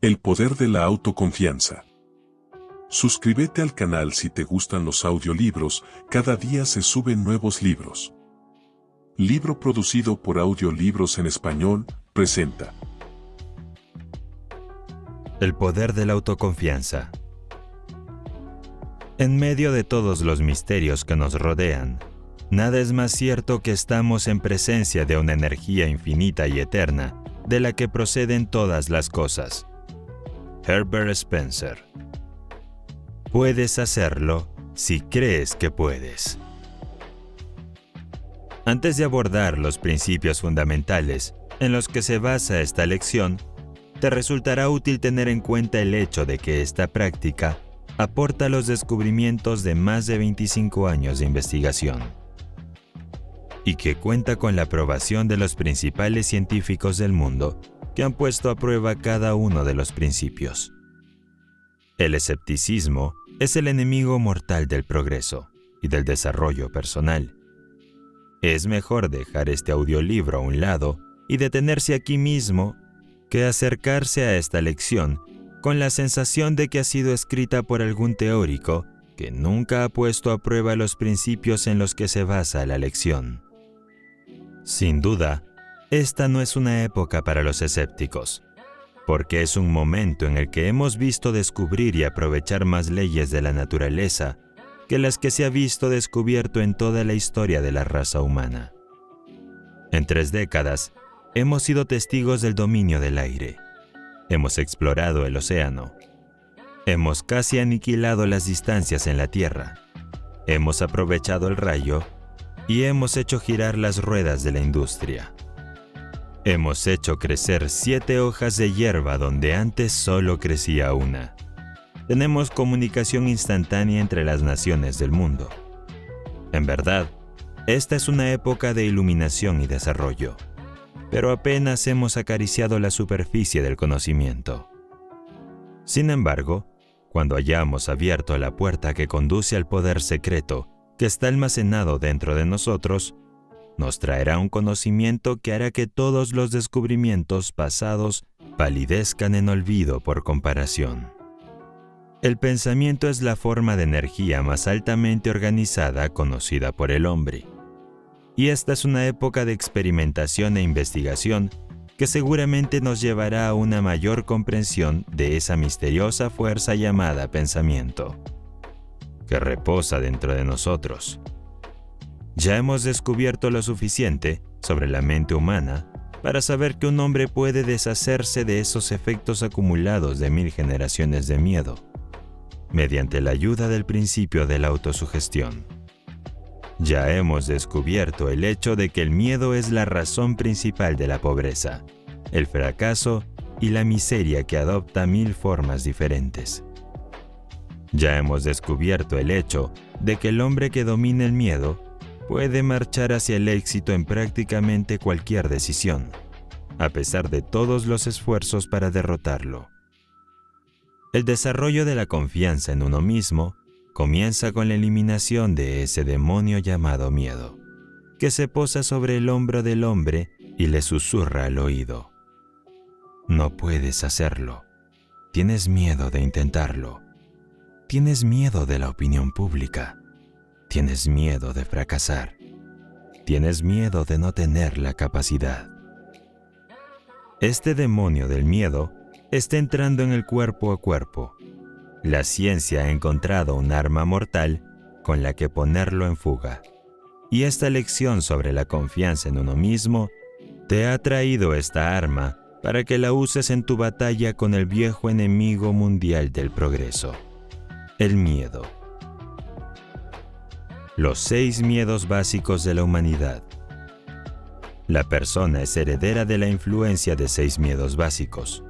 El poder de la autoconfianza. Suscríbete al canal si te gustan los audiolibros, cada día se suben nuevos libros. Libro producido por Audiolibros en Español, presenta. El poder de la autoconfianza. En medio de todos los misterios que nos rodean, nada es más cierto que estamos en presencia de una energía infinita y eterna, de la que proceden todas las cosas. Herbert Spencer. Puedes hacerlo si crees que puedes. Antes de abordar los principios fundamentales en los que se basa esta lección, te resultará útil tener en cuenta el hecho de que esta práctica aporta los descubrimientos de más de 25 años de investigación y que cuenta con la aprobación de los principales científicos del mundo que han puesto a prueba cada uno de los principios. El escepticismo es el enemigo mortal del progreso y del desarrollo personal. Es mejor dejar este audiolibro a un lado y detenerse aquí mismo que acercarse a esta lección con la sensación de que ha sido escrita por algún teórico que nunca ha puesto a prueba los principios en los que se basa la lección. Sin duda, esta no es una época para los escépticos, porque es un momento en el que hemos visto descubrir y aprovechar más leyes de la naturaleza que las que se ha visto descubierto en toda la historia de la raza humana. En 3 décadas, hemos sido testigos del dominio del aire. Hemos explorado el océano. Hemos casi aniquilado las distancias en la Tierra. Hemos aprovechado el rayo y hemos hecho girar las ruedas de la industria. Hemos hecho crecer 7 hojas de hierba donde antes solo crecía una. Tenemos comunicación instantánea entre las naciones del mundo. En verdad, esta es una época de iluminación y desarrollo, pero apenas hemos acariciado la superficie del conocimiento. Sin embargo, cuando hayamos abierto la puerta que conduce al poder secreto que está almacenado dentro de nosotros, nos traerá un conocimiento que hará que todos los descubrimientos pasados palidezcan en olvido por comparación. El pensamiento es la forma de energía más altamente organizada conocida por el hombre. Y esta es una época de experimentación e investigación que seguramente nos llevará a una mayor comprensión de esa misteriosa fuerza llamada pensamiento, que reposa dentro de nosotros. Ya hemos descubierto lo suficiente sobre la mente humana para saber que un hombre puede deshacerse de esos efectos acumulados de 1000 generaciones de miedo, mediante la ayuda del principio de la autosugestión. Ya hemos descubierto el hecho de que el miedo es la razón principal de la pobreza, el fracaso y la miseria que adopta 1000 formas diferentes. Ya hemos descubierto el hecho de que el hombre que domina el miedo puede marchar hacia el éxito en prácticamente cualquier decisión, a pesar de todos los esfuerzos para derrotarlo. El desarrollo de la confianza en uno mismo comienza con la eliminación de ese demonio llamado miedo, que se posa sobre el hombro del hombre y le susurra al oído: no puedes hacerlo. Tienes miedo de intentarlo. Tienes miedo de la opinión pública. Tienes miedo de fracasar. Tienes miedo de no tener la capacidad. Este demonio del miedo está entrando en el cuerpo a cuerpo. La ciencia ha encontrado un arma mortal con la que ponerlo en fuga. Y esta lección sobre la confianza en uno mismo te ha traído esta arma para que la uses en tu batalla con el viejo enemigo mundial del progreso, el miedo. Los 6 miedos básicos de la humanidad. La persona es heredera de la influencia de 6 miedos básicos.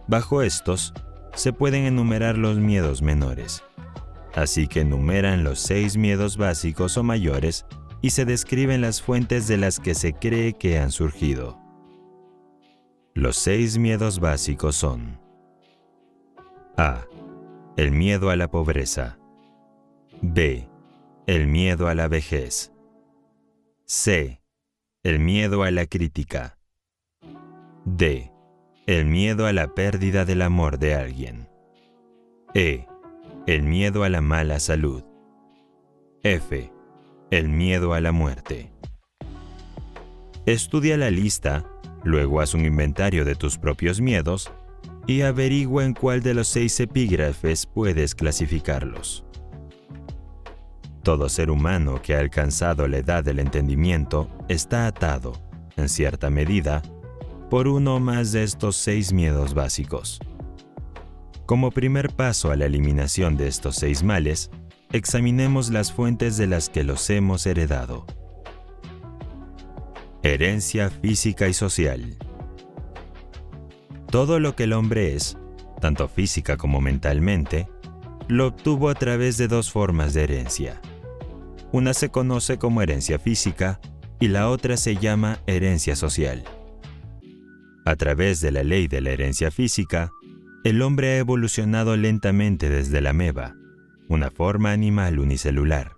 Bajo estos, se pueden enumerar los miedos menores. Así que enumeran los 6 miedos básicos o mayores y se describen las fuentes de las que se cree que han surgido. Los 6 miedos básicos son: A. El miedo a la pobreza. B. El miedo a la vejez. C. El miedo a la crítica. D. El miedo a la pérdida del amor de alguien. E. El miedo a la mala salud. F. El miedo a la muerte. Estudia la lista, luego haz un inventario de tus propios miedos y averigua en cuál de los 6 epígrafes puedes clasificarlos. Todo ser humano que ha alcanzado la edad del entendimiento está atado, en cierta medida, por uno o más de estos 6 miedos básicos. Como primer paso a la eliminación de estos 6 males, examinemos las fuentes de las que los hemos heredado. Herencia física y social. Todo lo que el hombre es, tanto física como mentalmente, lo obtuvo a través de 2 formas de herencia. Una se conoce como herencia física y la otra se llama herencia social. A través de la ley de la herencia física, el hombre ha evolucionado lentamente desde la ameba, una forma animal unicelular,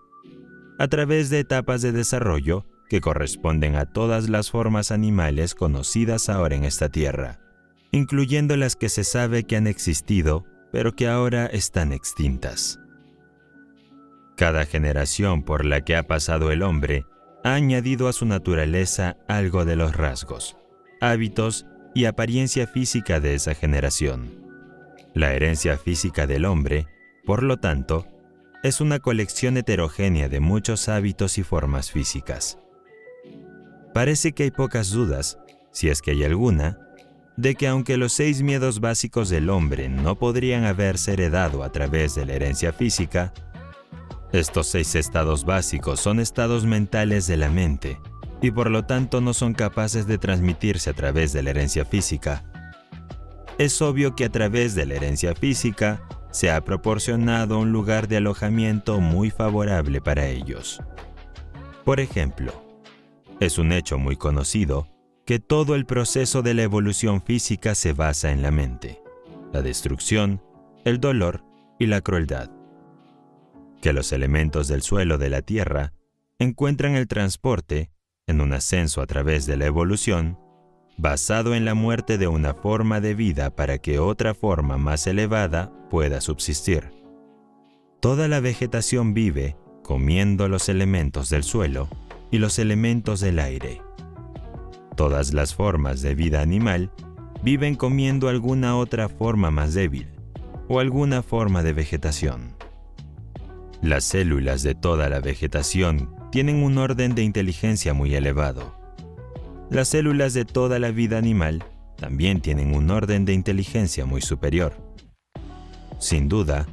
a través de etapas de desarrollo que corresponden a todas las formas animales conocidas ahora en esta tierra, incluyendo las que se sabe que han existido, pero que ahora están extintas. Cada generación por la que ha pasado el hombre ha añadido a su naturaleza algo de los rasgos, hábitos y apariencia física de esa generación. La herencia física del hombre, por lo tanto, es una colección heterogénea de muchos hábitos y formas físicas. Parece que hay pocas dudas, si es que hay alguna, de que aunque los 6 miedos básicos del hombre no podrían haberse heredado a través de la herencia física, estos 6 estados básicos son estados mentales de la mente y por lo tanto no son capaces de transmitirse a través de la herencia física. Es obvio que a través de la herencia física se ha proporcionado un lugar de alojamiento muy favorable para ellos. Por ejemplo, es un hecho muy conocido que todo el proceso de la evolución física se basa en la mente, la destrucción, el dolor y la crueldad. Que los elementos del suelo de la Tierra encuentran el transporte, en un ascenso a través de la evolución, basado en la muerte de una forma de vida para que otra forma más elevada pueda subsistir. Toda la vegetación vive comiendo los elementos del suelo y los elementos del aire. Todas las formas de vida animal viven comiendo alguna otra forma más débil o alguna forma de vegetación. Las células de toda la vegetación tienen un orden de inteligencia muy elevado. Las células de toda la vida animal también tienen un orden de inteligencia muy superior. Sin duda,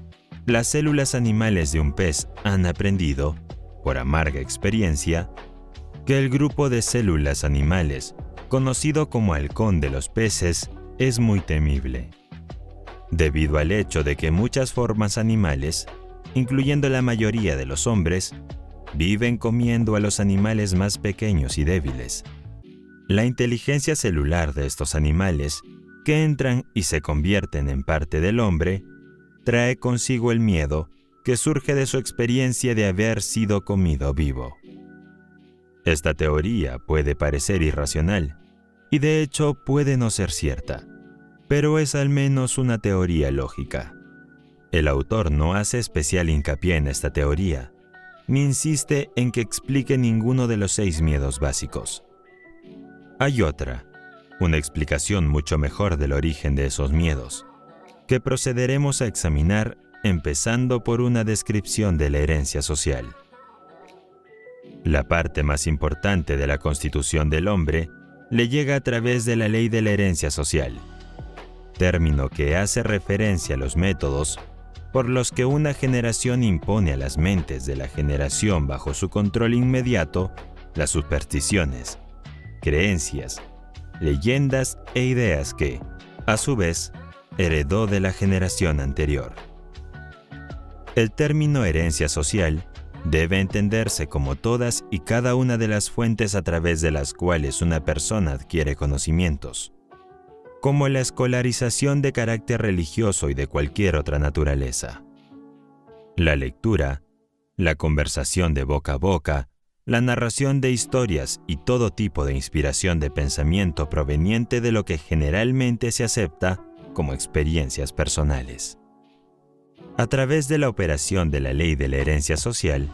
las células animales de un pez han aprendido, por amarga experiencia, que el grupo de células animales, conocido como halcón de los peces, es muy temible, debido al hecho de que muchas formas animales, incluyendo la mayoría de los hombres, viven comiendo a los animales más pequeños y débiles. La inteligencia celular de estos animales, que entran y se convierten en parte del hombre, trae consigo el miedo que surge de su experiencia de haber sido comido vivo. Esta teoría puede parecer irracional, y de hecho puede no ser cierta, pero es al menos una teoría lógica. El autor no hace especial hincapié en esta teoría, ni insiste en que explique ninguno de los 6 miedos básicos. Hay otra, una explicación mucho mejor del origen de esos miedos, que procederemos a examinar empezando por una descripción de la herencia social. La parte más importante de la constitución del hombre le llega a través de la ley de la herencia social, término que hace referencia a los métodos por los que una generación impone a las mentes de la generación bajo su control inmediato las supersticiones, creencias, leyendas e ideas que, a su vez, heredó de la generación anterior. El término herencia social debe entenderse como todas y cada una de las fuentes a través de las cuales una persona adquiere conocimientos, como la escolarización de carácter religioso y de cualquier otra naturaleza. La lectura, la conversación de boca a boca, la narración de historias y todo tipo de inspiración de pensamiento proveniente de lo que generalmente se acepta como experiencias personales. A través de la operación de la ley de la herencia social,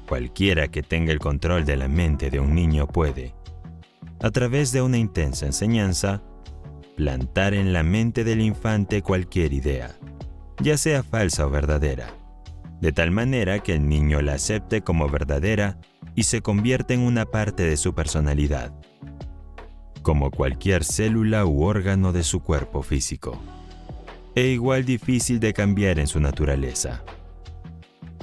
cualquiera que tenga el control de la mente de un niño puede, a través de una intensa enseñanza, plantar en la mente del infante cualquier idea, ya sea falsa o verdadera, de tal manera que el niño la acepte como verdadera y se convierte en una parte de su personalidad, como cualquier célula u órgano de su cuerpo físico, e igual difícil de cambiar en su naturaleza.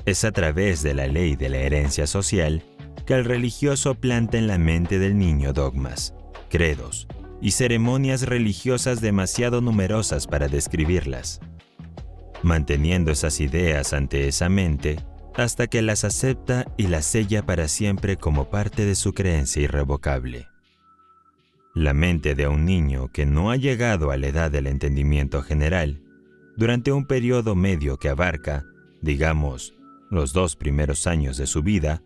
Es a través de la ley de la herencia social que el religioso planta en la mente del niño dogmas, credos y ceremonias religiosas demasiado numerosas para describirlas, manteniendo esas ideas ante esa mente hasta que las acepta y las sella para siempre como parte de su creencia irrevocable. La mente de un niño que no ha llegado a la edad del entendimiento general, durante un periodo medio que abarca, digamos, los 2 primeros años de su vida,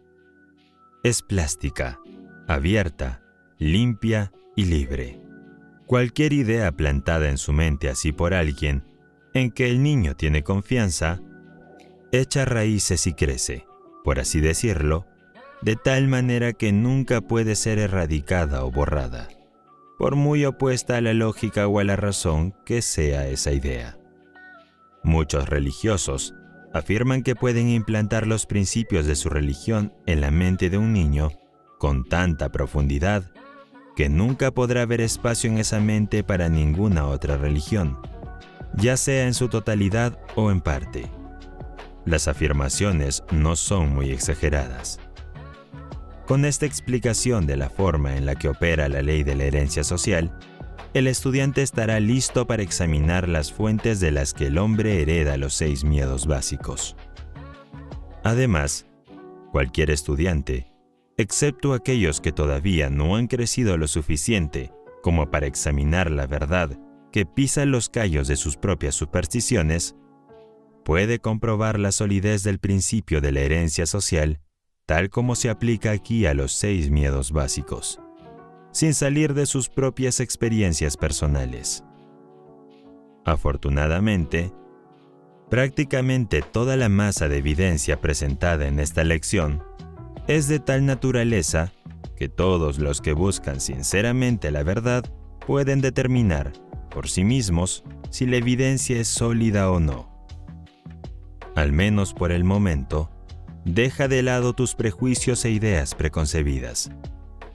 es plástica, abierta, limpia y libre. Cualquier idea plantada en su mente así por alguien en que el niño tiene confianza, echa raíces y crece, por así decirlo, de tal manera que nunca puede ser erradicada o borrada, por muy opuesta a la lógica o a la razón que sea esa idea. Muchos religiosos afirman que pueden implantar los principios de su religión en la mente de un niño con tanta profundidad que nunca podrá haber espacio en esa mente para ninguna otra religión, ya sea en su totalidad o en parte. Las afirmaciones no son muy exageradas. Con esta explicación de la forma en la que opera la ley de la herencia social, el estudiante estará listo para examinar las fuentes de las que el hombre hereda los 6 miedos básicos. Además, cualquier estudiante, excepto aquellos que todavía no han crecido lo suficiente como para examinar la verdad que pisa los callos de sus propias supersticiones, puede comprobar la solidez del principio de la herencia social tal como se aplica aquí a los 6 miedos básicos, sin salir de sus propias experiencias personales. Afortunadamente, prácticamente toda la masa de evidencia presentada en esta lección es de tal naturaleza que todos los que buscan sinceramente la verdad pueden determinar por sí mismos si la evidencia es sólida o no. Al menos por el momento, deja de lado tus prejuicios e ideas preconcebidas.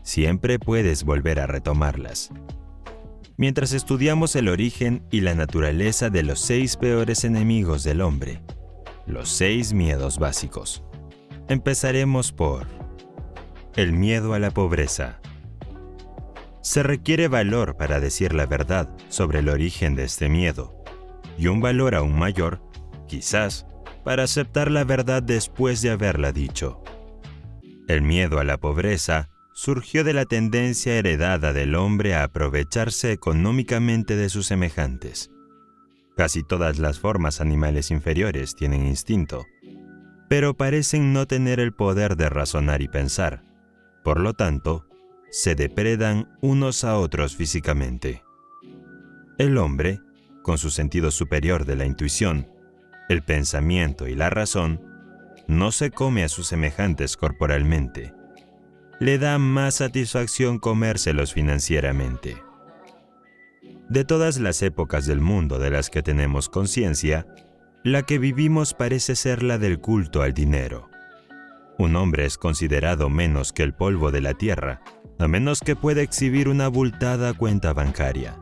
Siempre puedes volver a retomarlas. Mientras estudiamos el origen y la naturaleza de los 6 peores enemigos del hombre, los 6 miedos básicos, empezaremos por el miedo a la pobreza. Se requiere valor para decir la verdad sobre el origen de este miedo, y un valor aún mayor, quizás, para aceptar la verdad después de haberla dicho. El miedo a la pobreza surgió de la tendencia heredada del hombre a aprovecharse económicamente de sus semejantes. Casi todas las formas animales inferiores tienen instinto, pero parecen no tener el poder de razonar y pensar. Por lo tanto, se depredan unos a otros físicamente. El hombre, con su sentido superior de la intuición, el pensamiento y la razón, no se come a sus semejantes corporalmente. Le da más satisfacción comérselos financieramente. De todas las épocas del mundo de las que tenemos conciencia, la que vivimos parece ser la del culto al dinero. Un hombre es considerado menos que el polvo de la tierra, a menos que pueda exhibir una abultada cuenta bancaria.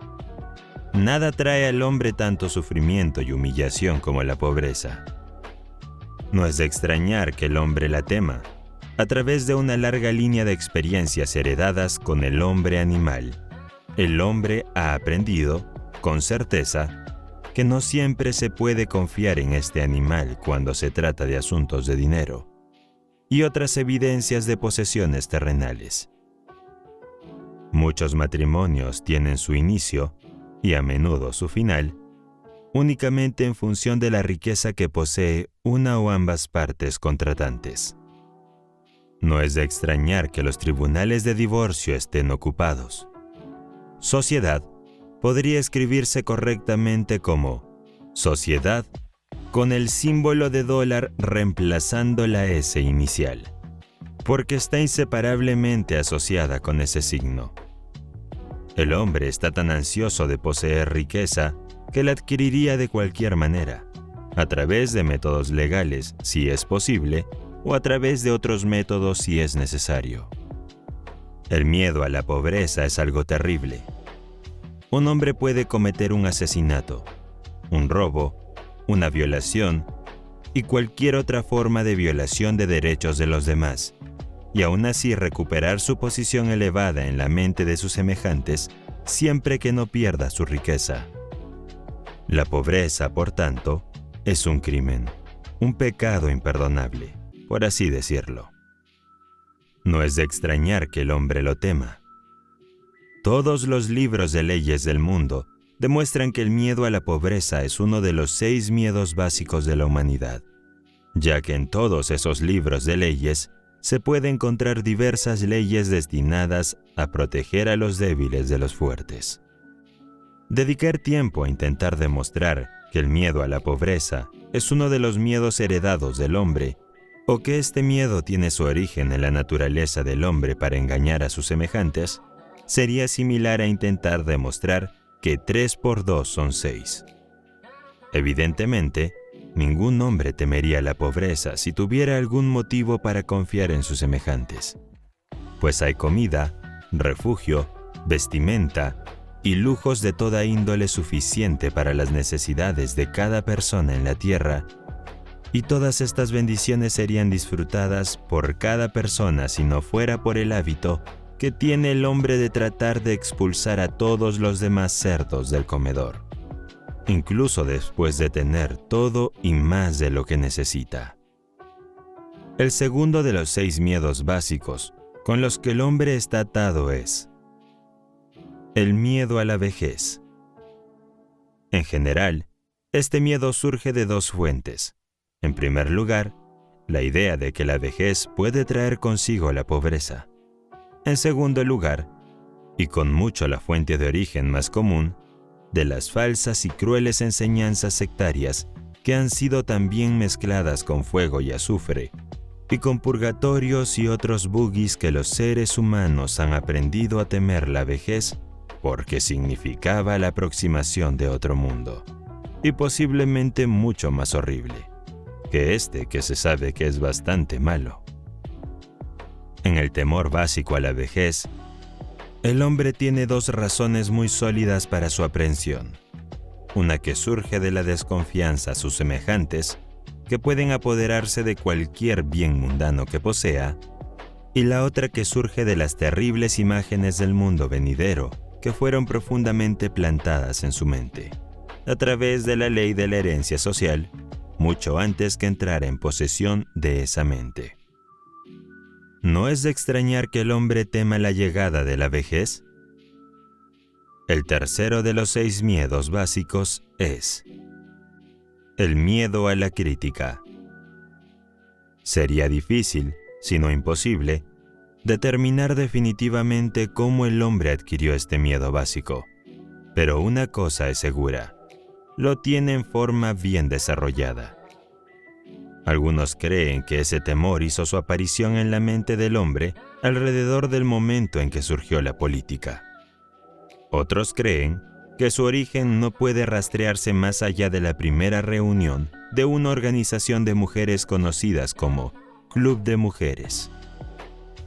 Nada trae al hombre tanto sufrimiento y humillación como la pobreza. No es de extrañar que el hombre la tema, a través de una larga línea de experiencias heredadas con el hombre animal. El hombre ha aprendido, con certeza, que no siempre se puede confiar en este animal cuando se trata de asuntos de dinero y otras evidencias de posesiones terrenales. Muchos matrimonios tienen su inicio, y a menudo su final, únicamente en función de la riqueza que posee una o ambas partes contratantes. No es de extrañar que los tribunales de divorcio estén ocupados. Sociedad podría escribirse correctamente como sociedad con el símbolo de dólar reemplazando la S inicial, porque está inseparablemente asociada con ese signo. El hombre está tan ansioso de poseer riqueza que la adquiriría de cualquier manera, a través de métodos legales si es posible, o a través de otros métodos si es necesario. El miedo a la pobreza es algo terrible. Un hombre puede cometer un asesinato, un robo, una violación y cualquier otra forma de violación de derechos de los demás, y aún así recuperar su posición elevada en la mente de sus semejantes siempre que no pierda su riqueza. La pobreza, por tanto, es un crimen, un pecado imperdonable, por así decirlo. No es de extrañar que el hombre lo tema. Todos los libros de leyes del mundo demuestran que el miedo a la pobreza es uno de los 6 miedos básicos de la humanidad, ya que en todos esos libros de leyes se puede encontrar diversas leyes destinadas a proteger a los débiles de los fuertes. Dedicar tiempo a intentar demostrar que el miedo a la pobreza es uno de los miedos heredados del hombre, o que este miedo tiene su origen en la naturaleza del hombre para engañar a sus semejantes, sería similar a intentar demostrar que 3 por 2 son 6. Evidentemente, ningún hombre temería la pobreza si tuviera algún motivo para confiar en sus semejantes, pues hay comida, refugio, vestimenta y lujos de toda índole suficiente para las necesidades de cada persona en la tierra, y todas estas bendiciones serían disfrutadas por cada persona si no fuera por el hábito que tiene el hombre de tratar de expulsar a todos los demás cerdos del comedor, incluso después de tener todo y más de lo que necesita. El segundo de los 6 miedos básicos con los que el hombre está atado es el miedo a la vejez. En general, este miedo surge de 2 fuentes. En primer lugar, la idea de que la vejez puede traer consigo la pobreza. En segundo lugar, y con mucho la fuente de origen más común, de las falsas y crueles enseñanzas sectarias que han sido también mezcladas con fuego y azufre, y con purgatorios y otros bugis que los seres humanos han aprendido a temer la vejez porque significaba la aproximación de otro mundo, y posiblemente mucho más horrible que este que se sabe que es bastante malo. En el temor básico a la vejez, el hombre tiene 2 razones muy sólidas para su aprehensión. Una que surge de la desconfianza a sus semejantes, que pueden apoderarse de cualquier bien mundano que posea, y la otra que surge de las terribles imágenes del mundo venidero que fueron profundamente plantadas en su mente, a través de la ley de la herencia social, mucho antes que entrara en posesión de esa mente. ¿No es de extrañar que el hombre tema la llegada de la vejez? El tercero de los 6 miedos básicos es el miedo a la crítica. Sería difícil, si no imposible, determinar definitivamente cómo el hombre adquirió este miedo básico, pero una cosa es segura: lo tiene en forma bien desarrollada. Algunos creen que ese temor hizo su aparición en la mente del hombre alrededor del momento en que surgió la política. Otros creen que su origen no puede rastrearse más allá de la primera reunión de una organización de mujeres conocidas como Club de Mujeres.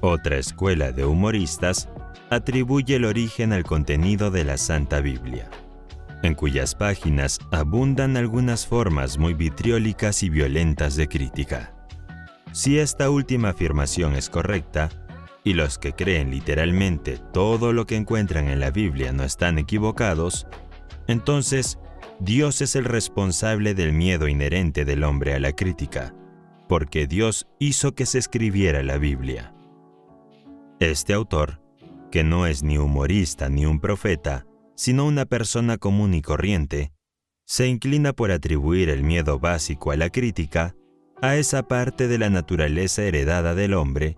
Otra escuela de humoristas atribuye el origen al contenido de la Santa Biblia, en cuyas páginas abundan algunas formas muy vitriólicas y violentas de crítica. Si esta última afirmación es correcta, y los que creen literalmente todo lo que encuentran en la Biblia no están equivocados, entonces Dios es el responsable del miedo inherente del hombre a la crítica, porque Dios hizo que se escribiera la Biblia. Este autor, que no es ni humorista ni un profeta, sino una persona común y corriente, se inclina por atribuir el miedo básico a la crítica a esa parte de la naturaleza heredada del hombre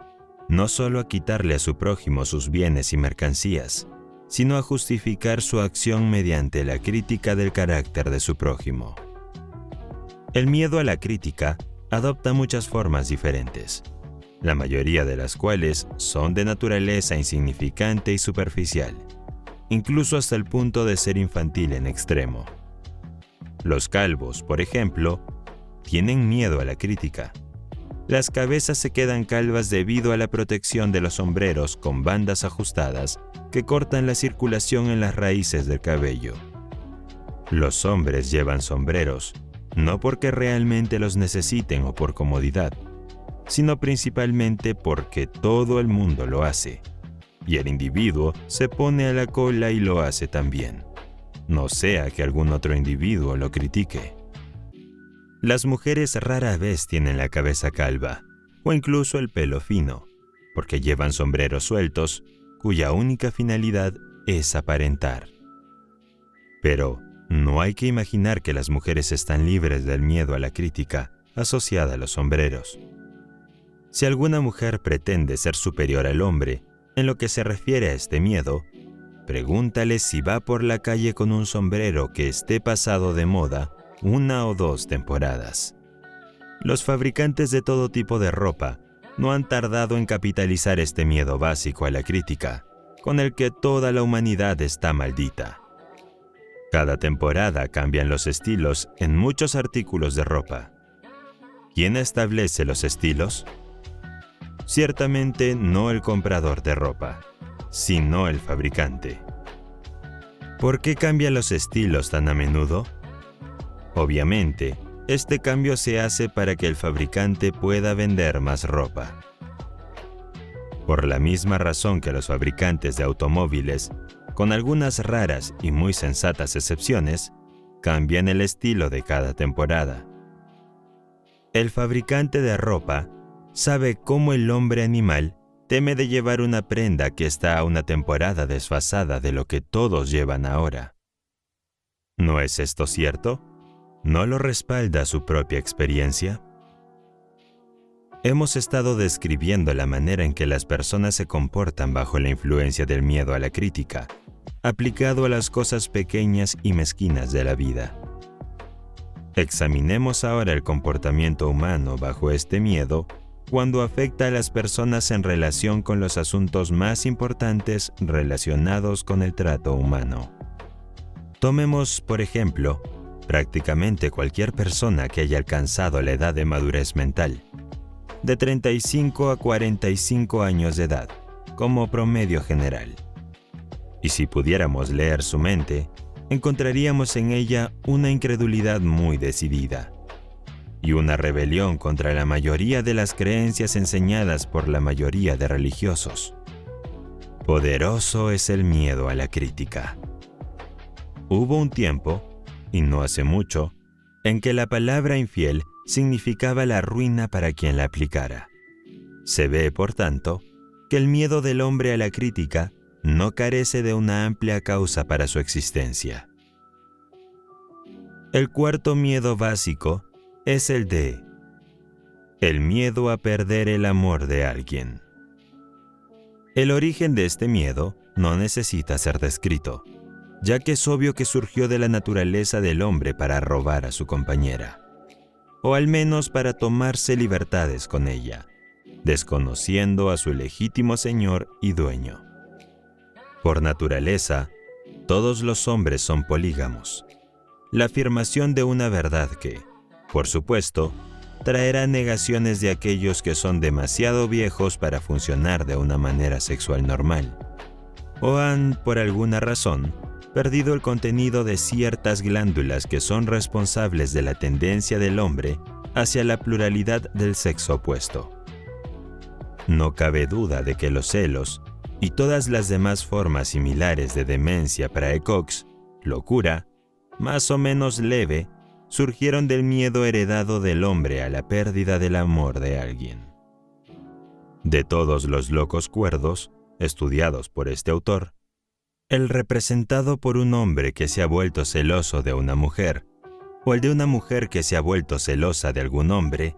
no solo a quitarle a su prójimo sus bienes y mercancías, sino a justificar su acción mediante la crítica del carácter de su prójimo. El miedo a la crítica adopta muchas formas diferentes, la mayoría de las cuales son de naturaleza insignificante y superficial, incluso hasta el punto de ser infantil en extremo. Los calvos, por ejemplo, tienen miedo a la crítica. Las cabezas se quedan calvas debido a la protección de los sombreros con bandas ajustadas que cortan la circulación en las raíces del cabello. Los hombres llevan sombreros, no porque realmente los necesiten o por comodidad, sino principalmente porque todo el mundo lo hace, y el individuo se pone a la cola y lo hace también, no sea que algún otro individuo lo critique. Las mujeres rara vez tienen la cabeza calva, o incluso el pelo fino, porque llevan sombreros sueltos, cuya única finalidad es aparentar. Pero no hay que imaginar que las mujeres están libres del miedo a la crítica asociada a los sombreros. Si alguna mujer pretende ser superior al hombre en lo que se refiere a este miedo, pregúntale si va por la calle con un sombrero que esté pasado de moda 1 o 2 temporadas. Los fabricantes de todo tipo de ropa no han tardado en capitalizar este miedo básico a la crítica, con el que toda la humanidad está maldita. Cada temporada cambian los estilos en muchos artículos de ropa. ¿Quién establece los estilos? Ciertamente no el comprador de ropa, sino el fabricante. ¿Por qué cambian los estilos tan a menudo? Obviamente, este cambio se hace para que el fabricante pueda vender más ropa. Por la misma razón que los fabricantes de automóviles, con algunas raras y muy sensatas excepciones, cambian el estilo de cada temporada. El fabricante de ropa sabe cómo el hombre animal teme de llevar una prenda que está a una temporada desfasada de lo que todos llevan ahora. ¿No es esto cierto? ¿No lo respalda su propia experiencia? Hemos estado describiendo la manera en que las personas se comportan bajo la influencia del miedo a la crítica, aplicado a las cosas pequeñas y mezquinas de la vida. Examinemos ahora el comportamiento humano bajo este miedo cuando afecta a las personas en relación con los asuntos más importantes relacionados con el trato humano. Tomemos, por ejemplo, prácticamente cualquier persona que haya alcanzado la edad de madurez mental, de 35 a 45 años de edad, como promedio general. Y si pudiéramos leer su mente, encontraríamos en ella una incredulidad muy decidida y una rebelión contra la mayoría de las creencias enseñadas por la mayoría de religiosos. Poderoso es el miedo a la crítica. Hubo un tiempo, y no hace mucho, en que la palabra infiel significaba la ruina para quien la aplicara. Se ve, por tanto, que el miedo del hombre a la crítica no carece de una amplia causa para su existencia. El cuarto miedo básico es el miedo a perder el amor de alguien. El origen de este miedo no necesita ser descrito, ya que es obvio que surgió de la naturaleza del hombre para robar a su compañera, o al menos para tomarse libertades con ella, desconociendo a su legítimo señor y dueño. Por naturaleza, todos los hombres son polígamos, la afirmación de una verdad que, por supuesto, traerá negaciones de aquellos que son demasiado viejos para funcionar de una manera sexual normal, o han, por alguna razón, perdido el contenido de ciertas glándulas que son responsables de la tendencia del hombre hacia la pluralidad del sexo opuesto. No cabe duda de que los celos y todas las demás formas similares de demencia praecox, locura, más o menos leve, surgieron del miedo heredado del hombre a la pérdida del amor de alguien. De todos los locos cuerdos, estudiados por este autor, el representado por un hombre que se ha vuelto celoso de una mujer, o el de una mujer que se ha vuelto celosa de algún hombre,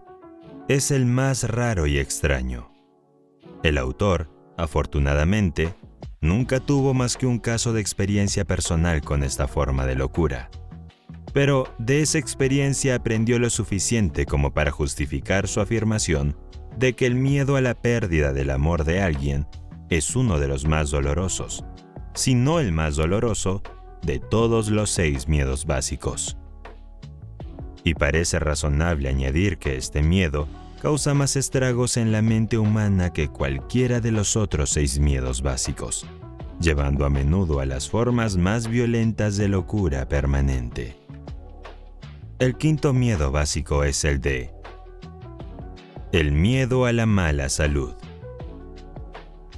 es el más raro y extraño. El autor, afortunadamente, nunca tuvo más que un caso de experiencia personal con esta forma de locura. Pero de esa experiencia aprendió lo suficiente como para justificar su afirmación de que el miedo a la pérdida del amor de alguien es uno de los más dolorosos, si no el más doloroso, de todos los 6 miedos básicos. Y parece razonable añadir que este miedo causa más estragos en la mente humana que cualquiera de los otros 6 miedos básicos, llevando a menudo a las formas más violentas de locura permanente. El quinto miedo básico es el miedo a la mala salud.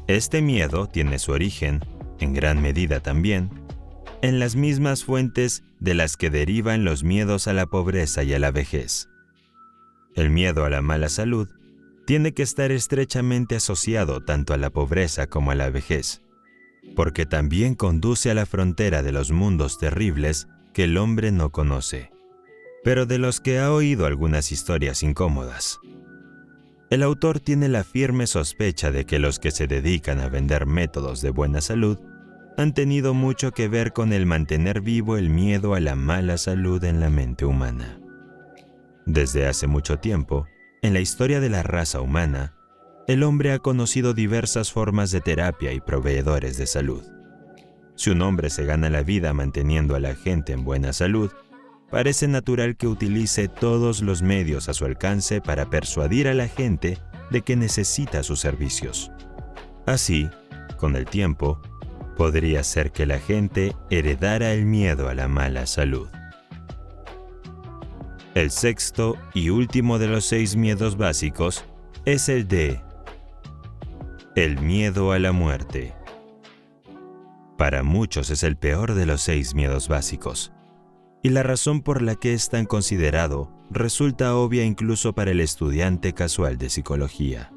Este miedo tiene su origen, en gran medida también, en las mismas fuentes de las que derivan los miedos a la pobreza y a la vejez. El miedo a la mala salud tiene que estar estrechamente asociado tanto a la pobreza como a la vejez, porque también conduce a la frontera de los mundos terribles que el hombre no conoce, pero de los que ha oído algunas historias incómodas. El autor tiene la firme sospecha de que los que se dedican a vender métodos de buena salud han tenido mucho que ver con el mantener vivo el miedo a la mala salud en la mente humana. Desde hace mucho tiempo, en la historia de la raza humana, el hombre ha conocido diversas formas de terapia y proveedores de salud. Si un hombre se gana la vida manteniendo a la gente en buena salud, parece natural que utilice todos los medios a su alcance para persuadir a la gente de que necesita sus servicios. Así, con el tiempo, podría ser que la gente heredara el miedo a la mala salud. El sexto y último de los 6 miedos básicos es el miedo a la muerte. Para muchos es el peor de los 6 miedos básicos, y la razón por la que es tan considerado resulta obvia incluso para el estudiante casual de psicología.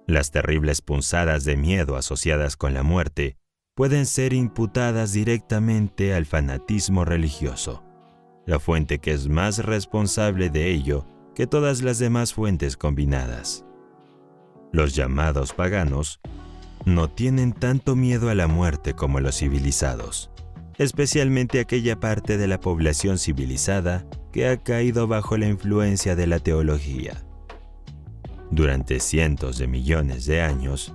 Las terribles punzadas de miedo asociadas con la muerte pueden ser imputadas directamente al fanatismo religioso, la fuente que es más responsable de ello que todas las demás fuentes combinadas. Los llamados paganos no tienen tanto miedo a la muerte como los civilizados, especialmente aquella parte de la población civilizada que ha caído bajo la influencia de la teología. Durante cientos de millones de años,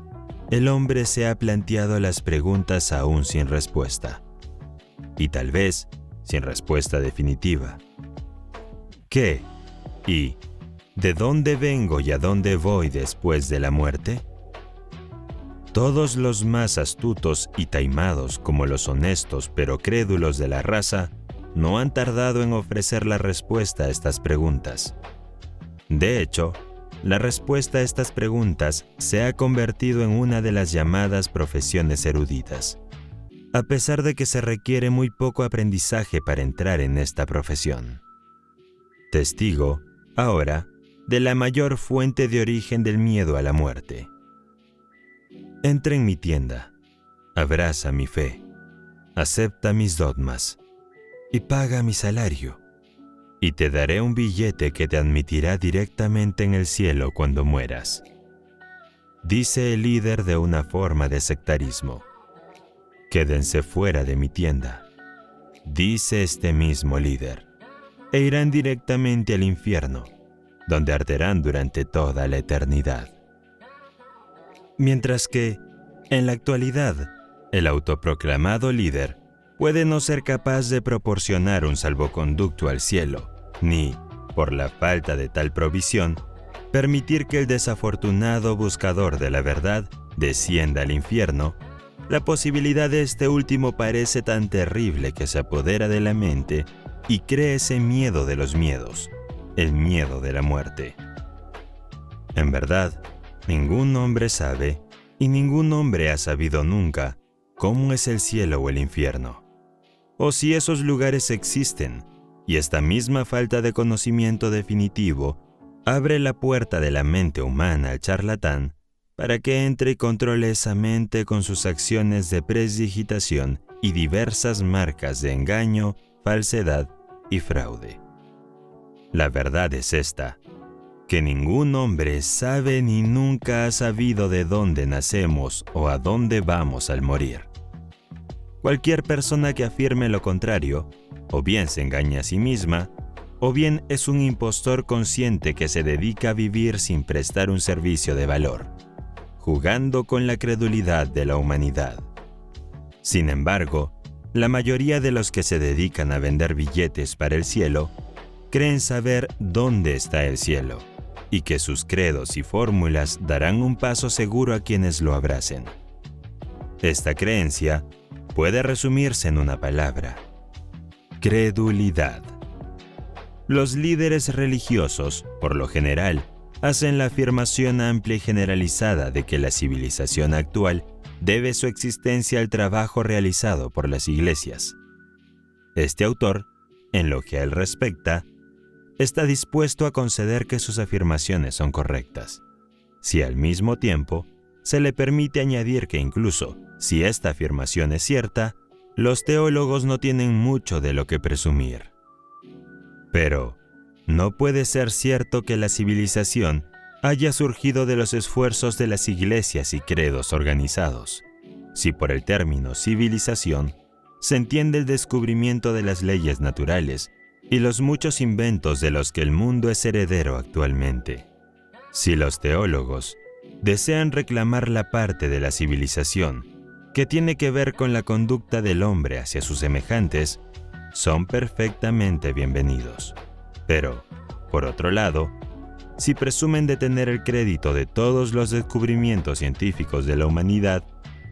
el hombre se ha planteado las preguntas aún sin respuesta, y tal vez sin respuesta definitiva. ¿Qué y de dónde vengo y a dónde voy después de la muerte? Todos los más astutos y taimados como los honestos pero crédulos de la raza no han tardado en ofrecer la respuesta a estas preguntas. De hecho, la respuesta a estas preguntas se ha convertido en una de las llamadas profesiones eruditas, a pesar de que se requiere muy poco aprendizaje para entrar en esta profesión. Testigo, ahora, de la mayor fuente de origen del miedo a la muerte. Entra en mi tienda, abraza mi fe, acepta mis dogmas y paga mi salario, y te daré un billete que te admitirá directamente en el cielo cuando mueras. Dice el líder de una forma de sectarismo. Quédense fuera de mi tienda, dice este mismo líder, e irán directamente al infierno, donde arderán durante toda la eternidad. Mientras que, en la actualidad, el autoproclamado líder puede no ser capaz de proporcionar un salvoconducto al cielo, ni, por la falta de tal provisión, permitir que el desafortunado buscador de la verdad descienda al infierno. La posibilidad de este último parece tan terrible que se apodera de la mente y crea ese miedo de los miedos, el miedo de la muerte. En verdad, ningún hombre sabe, y ningún hombre ha sabido nunca, cómo es el cielo o el infierno, o si esos lugares existen, y esta misma falta de conocimiento definitivo abre la puerta de la mente humana al charlatán para que entre y controle esa mente con sus acciones de presdigitación y diversas marcas de engaño, falsedad y fraude. La verdad es esta: que ningún hombre sabe ni nunca ha sabido de dónde nacemos o a dónde vamos al morir. Cualquier persona que afirme lo contrario, o bien se engaña a sí misma, o bien es un impostor consciente que se dedica a vivir sin prestar un servicio de valor, jugando con la credulidad de la humanidad. Sin embargo, la mayoría de los que se dedican a vender billetes para el cielo creen saber dónde está el cielo y que sus credos y fórmulas darán un paso seguro a quienes lo abracen. Esta creencia puede resumirse en una palabra: credulidad. Los líderes religiosos, por lo general, hacen la afirmación amplia y generalizada de que la civilización actual debe su existencia al trabajo realizado por las iglesias. Este autor, en lo que a él respecta, está dispuesto a conceder que sus afirmaciones son correctas, si al mismo tiempo se le permite añadir que incluso si esta afirmación es cierta, los teólogos no tienen mucho de lo que presumir. Pero no puede ser cierto que la civilización haya surgido de los esfuerzos de las iglesias y credos organizados, si por el término civilización se entiende el descubrimiento de las leyes naturales y los muchos inventos de los que el mundo es heredero actualmente. Si los teólogos desean reclamar la parte de la civilización que tiene que ver con la conducta del hombre hacia sus semejantes, son perfectamente bienvenidos. Pero, por otro lado, si presumen de tener el crédito de todos los descubrimientos científicos de la humanidad,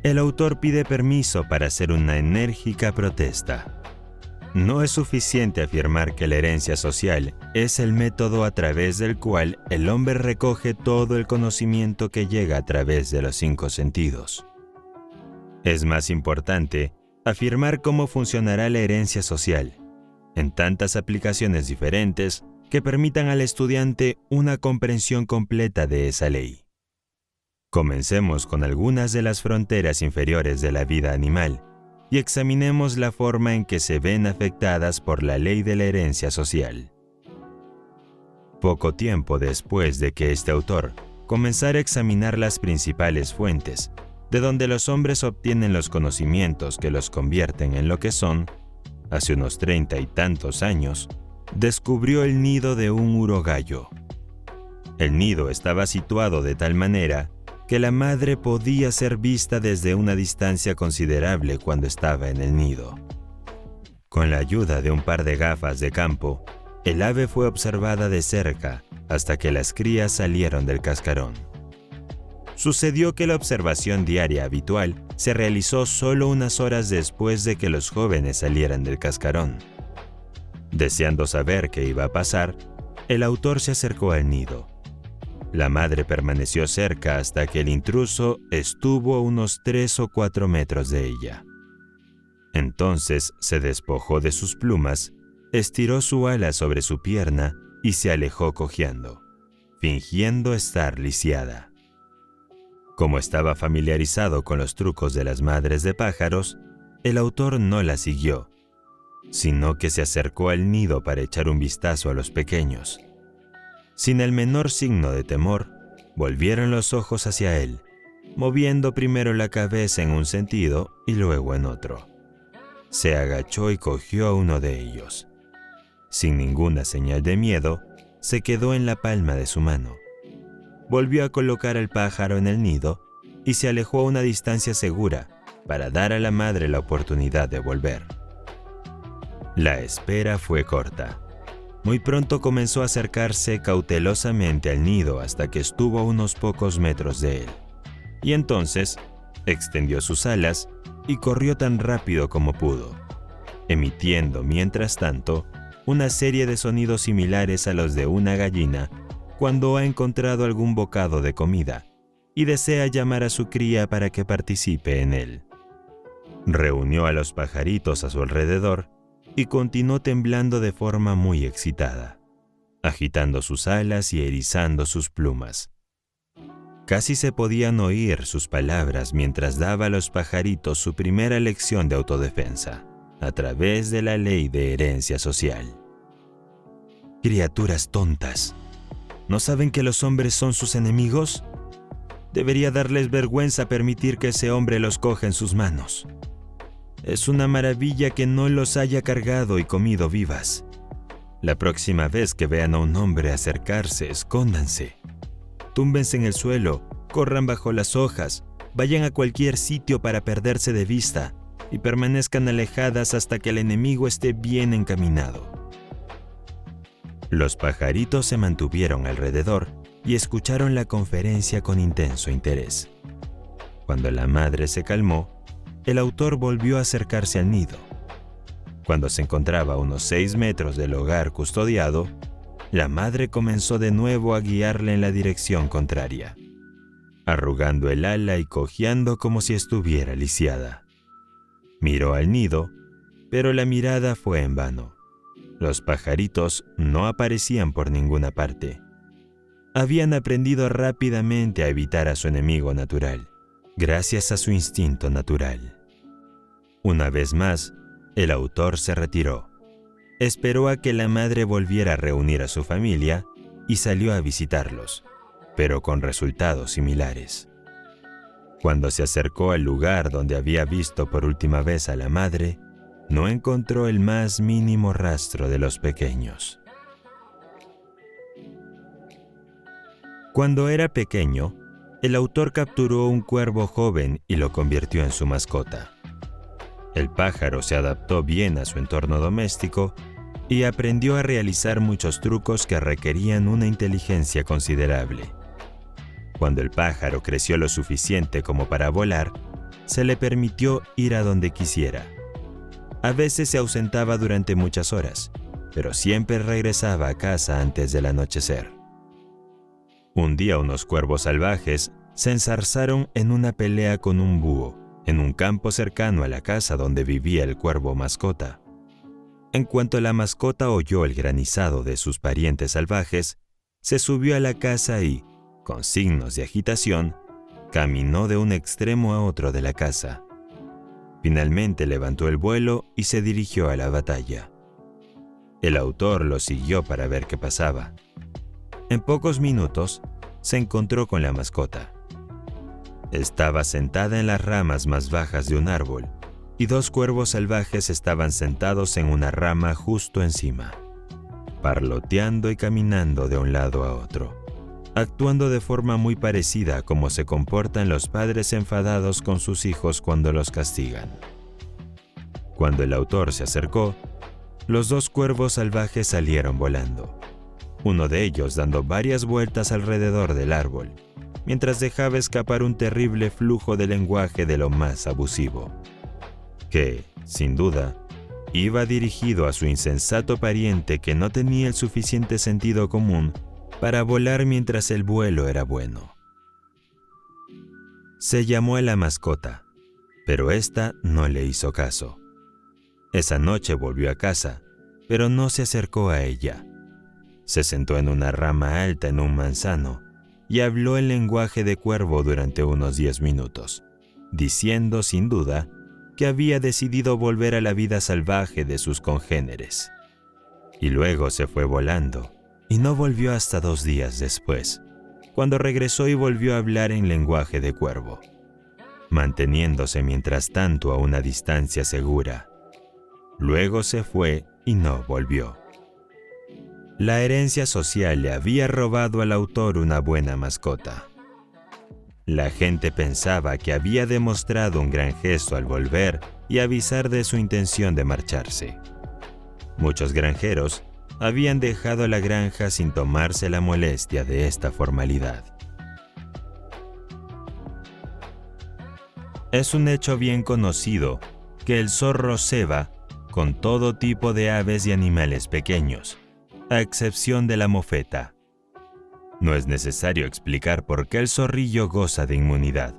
el autor pide permiso para hacer una enérgica protesta. No es suficiente afirmar que la herencia social es el método a través del cual el hombre recoge todo el conocimiento que llega a través de los 5 sentidos. Es más importante afirmar cómo funcionará la herencia social, en tantas aplicaciones diferentes que permitan al estudiante una comprensión completa de esa ley. Comencemos con algunas de las fronteras inferiores de la vida animal y examinemos la forma en que se ven afectadas por la ley de la herencia social. Poco tiempo después de que este autor comenzara a examinar las principales fuentes de donde los hombres obtienen los conocimientos que los convierten en lo que son, hace unos 30 y tantos años, descubrió el nido de un urogallo. El nido estaba situado de tal manera que la madre podía ser vista desde una distancia considerable cuando estaba en el nido. Con la ayuda de un par de gafas de campo, el ave fue observada de cerca hasta que las crías salieron del cascarón. Sucedió que la observación diaria habitual se realizó solo unas horas después de que los jóvenes salieran del cascarón. Deseando saber qué iba a pasar, el autor se acercó al nido. La madre permaneció cerca hasta que el intruso estuvo a unos 3 o 4 metros de ella. Entonces se despojó de sus plumas, estiró su ala sobre su pierna y se alejó cojeando, fingiendo estar lisiada. Como estaba familiarizado con los trucos de las madres de pájaros, el autor no la siguió, sino que se acercó al nido para echar un vistazo a los pequeños. Sin el menor signo de temor, volvieron los ojos hacia él, moviendo primero la cabeza en un sentido y luego en otro. Se agachó y cogió a uno de ellos. Sin ninguna señal de miedo, se quedó en la palma de su mano. Volvió a colocar al pájaro en el nido y se alejó a una distancia segura para dar a la madre la oportunidad de volver. La espera fue corta. Muy pronto comenzó a acercarse cautelosamente al nido hasta que estuvo a unos pocos metros de él. Y entonces extendió sus alas y corrió tan rápido como pudo, emitiendo, mientras tanto, una serie de sonidos similares a los de una gallina cuando ha encontrado algún bocado de comida y desea llamar a su cría para que participe en él. Reunió a los pajaritos a su alrededor y continuó temblando de forma muy excitada, agitando sus alas y erizando sus plumas. Casi se podían oír sus palabras mientras daba a los pajaritos su primera lección de autodefensa, a través de la ley de herencia social. «Criaturas tontas», ¿No saben que los hombres son sus enemigos? Debería darles vergüenza permitir que ese hombre los coja en sus manos. Es una maravilla que no los haya cargado y comido vivas. La próxima vez que vean a un hombre acercarse, escóndanse. Túmbense en el suelo, corran bajo las hojas, vayan a cualquier sitio para perderse de vista y permanezcan alejadas hasta que el enemigo esté bien encaminado. Los pajaritos se mantuvieron alrededor y escucharon la conferencia con intenso interés. Cuando la madre se calmó, el autor volvió a acercarse al nido. Cuando se encontraba a unos 6 metros del hogar custodiado, la madre comenzó de nuevo a guiarle en la dirección contraria, arrugando el ala y cojeando como si estuviera lisiada. Miró al nido, pero la mirada fue en vano. Los pajaritos no aparecían por ninguna parte. Habían aprendido rápidamente a evitar a su enemigo natural, gracias a su instinto natural. Una vez más, el autor se retiró. Esperó a que la madre volviera a reunir a su familia y salió a visitarlos, pero con resultados similares. Cuando se acercó al lugar donde había visto por última vez a la madre, no encontró el más mínimo rastro de los pequeños. Cuando era pequeño, el autor capturó un cuervo joven y lo convirtió en su mascota. El pájaro se adaptó bien a su entorno doméstico y aprendió a realizar muchos trucos que requerían una inteligencia considerable. Cuando el pájaro creció lo suficiente como para volar, se le permitió ir a donde quisiera. A veces se ausentaba durante muchas horas, pero siempre regresaba a casa antes del anochecer. Un día unos cuervos salvajes se enzarzaron en una pelea con un búho en un campo cercano a la casa donde vivía el cuervo mascota. En cuanto la mascota oyó el granizado de sus parientes salvajes, se subió a la casa y, con signos de agitación, caminó de un extremo a otro de la casa. Finalmente levantó el vuelo y se dirigió a la batalla. El autor lo siguió para ver qué pasaba. En pocos minutos, se encontró con la mascota. Estaba sentada en las ramas más bajas de un árbol, y 2 cuervos salvajes estaban sentados en una rama justo encima, parloteando y caminando de un lado a otro, actuando de forma muy parecida a cómo se comportan los padres enfadados con sus hijos cuando los castigan. Cuando el autor se acercó, los 2 cuervos salvajes salieron volando, uno de ellos dando varias vueltas alrededor del árbol, mientras dejaba escapar un terrible flujo de lenguaje de lo más abusivo, que, sin duda, iba dirigido a su insensato pariente que no tenía el suficiente sentido común para volar mientras el vuelo era bueno. Se llamó a la mascota, pero ésta no le hizo caso. Esa noche volvió a casa, pero no se acercó a ella. Se sentó en una rama alta en un manzano y habló el lenguaje de cuervo durante unos 10 minutos, diciendo sin duda que había decidido volver a la vida salvaje de sus congéneres. Y luego se fue volando, y no volvió hasta 2 días después, cuando regresó y volvió a hablar en lenguaje de cuervo, manteniéndose mientras tanto a una distancia segura. Luego se fue y no volvió. La herencia social le había robado al autor una buena mascota. La gente pensaba que había demostrado un gran gesto al volver y avisar de su intención de marcharse. Muchos granjeros habían dejado la granja sin tomarse la molestia de esta formalidad. Es un hecho bien conocido que el zorro ceba con todo tipo de aves y animales pequeños, a excepción de la mofeta. No es necesario explicar por qué el zorrillo goza de inmunidad.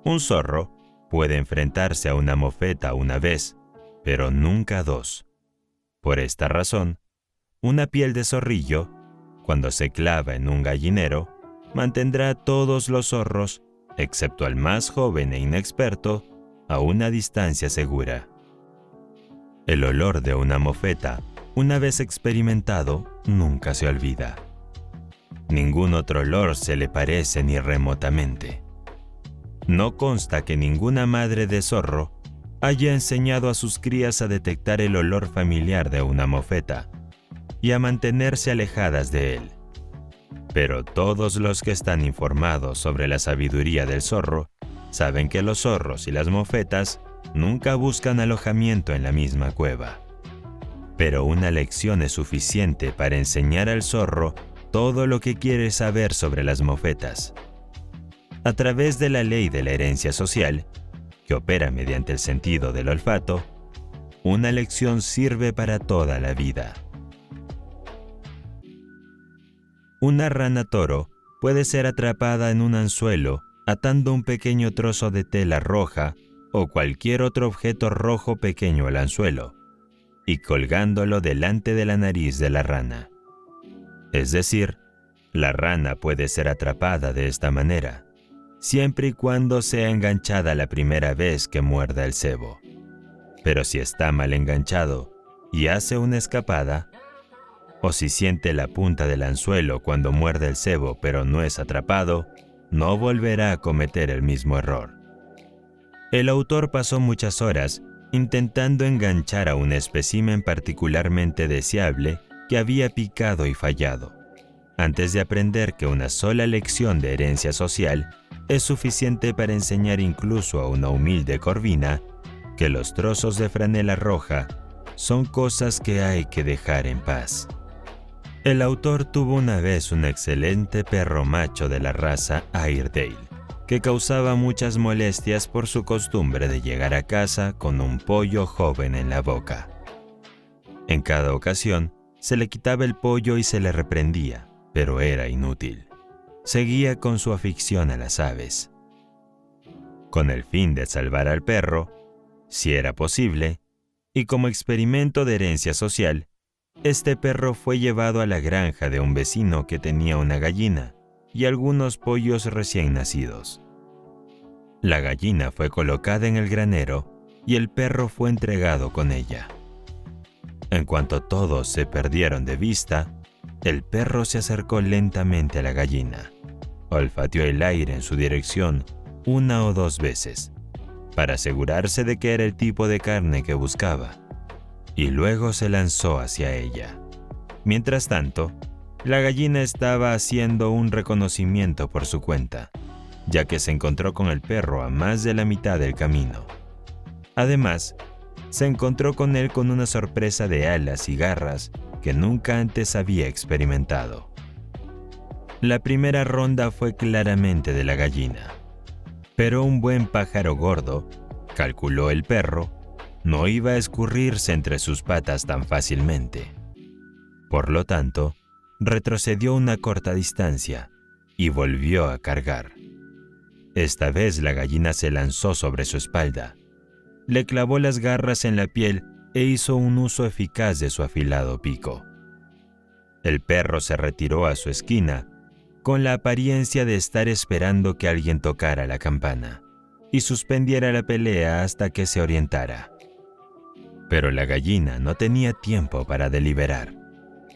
Un zorro puede enfrentarse a una mofeta una vez, pero nunca 2. Por esta razón, una piel de zorrillo, cuando se clava en un gallinero, mantendrá a todos los zorros, excepto al más joven e inexperto, a una distancia segura. El olor de una mofeta, una vez experimentado, nunca se olvida. Ningún otro olor se le parece ni remotamente. No consta que ninguna madre de zorro haya enseñado a sus crías a detectar el olor familiar de una mofeta y a mantenerse alejadas de él. Pero todos los que están informados sobre la sabiduría del zorro saben que los zorros y las mofetas nunca buscan alojamiento en la misma cueva. Pero una lección es suficiente para enseñar al zorro todo lo que quiere saber sobre las mofetas. A través de la ley de la herencia social, que opera mediante el sentido del olfato, una lección sirve para toda la vida. Una rana toro puede ser atrapada en un anzuelo atando un pequeño trozo de tela roja o cualquier otro objeto rojo pequeño al anzuelo y colgándolo delante de la nariz de la rana. Es decir, la rana puede ser atrapada de esta manera, siempre y cuando sea enganchada la primera vez que muerda el cebo. Pero si está mal enganchado y hace una escapada, o si siente la punta del anzuelo cuando muerde el cebo pero no es atrapado, no volverá a cometer el mismo error. El autor pasó muchas horas intentando enganchar a un espécimen particularmente deseable que había picado y fallado, antes de aprender que una sola lección de herencia social es suficiente para enseñar incluso a una humilde corvina que los trozos de franela roja son cosas que hay que dejar en paz. El autor tuvo una vez un excelente perro macho de la raza Airedale, que causaba muchas molestias por su costumbre de llegar a casa con un pollo joven en la boca. En cada ocasión, se le quitaba el pollo y se le reprendía, pero era inútil. Seguía con su afición a las aves. Con el fin de salvar al perro, si era posible, y como experimento de herencia social, este perro fue llevado a la granja de un vecino que tenía una gallina y algunos pollos recién nacidos. La gallina fue colocada en el granero y el perro fue entregado con ella. En cuanto todos se perdieron de vista, el perro se acercó lentamente a la gallina, olfateó el aire en su dirección 1 o 2 veces, para asegurarse de que era el tipo de carne que buscaba, y luego se lanzó hacia ella. Mientras tanto, la gallina estaba haciendo un reconocimiento por su cuenta, ya que se encontró con el perro a más de la mitad del camino. Además, se encontró con él con una sorpresa de alas y garras que nunca antes había experimentado. La primera ronda fue claramente de la gallina, pero un buen pájaro gordo, calculó el perro, no iba a escurrirse entre sus patas tan fácilmente. Por lo tanto, retrocedió una corta distancia y volvió a cargar. Esta vez la gallina se lanzó sobre su espalda, le clavó las garras en la piel e hizo un uso eficaz de su afilado pico. El perro se retiró a su esquina con la apariencia de estar esperando que alguien tocara la campana y suspendiera la pelea hasta que se orientara. Pero la gallina no tenía tiempo para deliberar.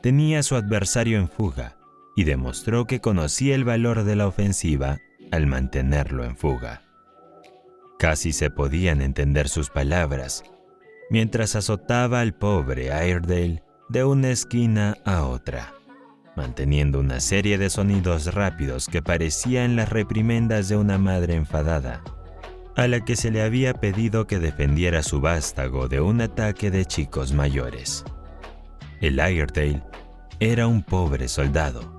Tenía a su adversario en fuga y demostró que conocía el valor de la ofensiva al mantenerlo en fuga. Casi se podían entender sus palabras mientras azotaba al pobre Airedale de una esquina a otra, manteniendo una serie de sonidos rápidos que parecían las reprimendas de una madre enfadada, a la que se le había pedido que defendiera su vástago de un ataque de chicos mayores. El Airedale era un pobre soldado.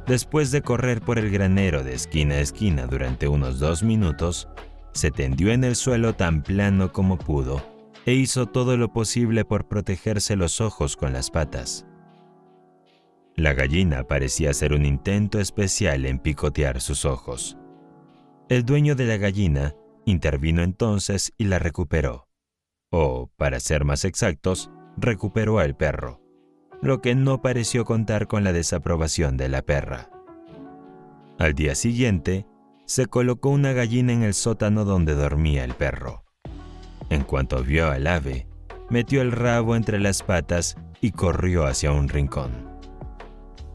Después de correr por el granero de esquina a esquina durante unos 2 minutos, se tendió en el suelo tan plano como pudo e hizo todo lo posible por protegerse los ojos con las patas. La gallina parecía hacer un intento especial en picotear sus ojos. El dueño de la gallina intervino entonces y la recuperó, o, para ser más exactos, recuperó al perro, lo que no pareció contar con la desaprobación de la perra. Al día siguiente, se colocó una gallina en el sótano donde dormía el perro. En cuanto vio al ave, metió el rabo entre las patas y corrió hacia un rincón.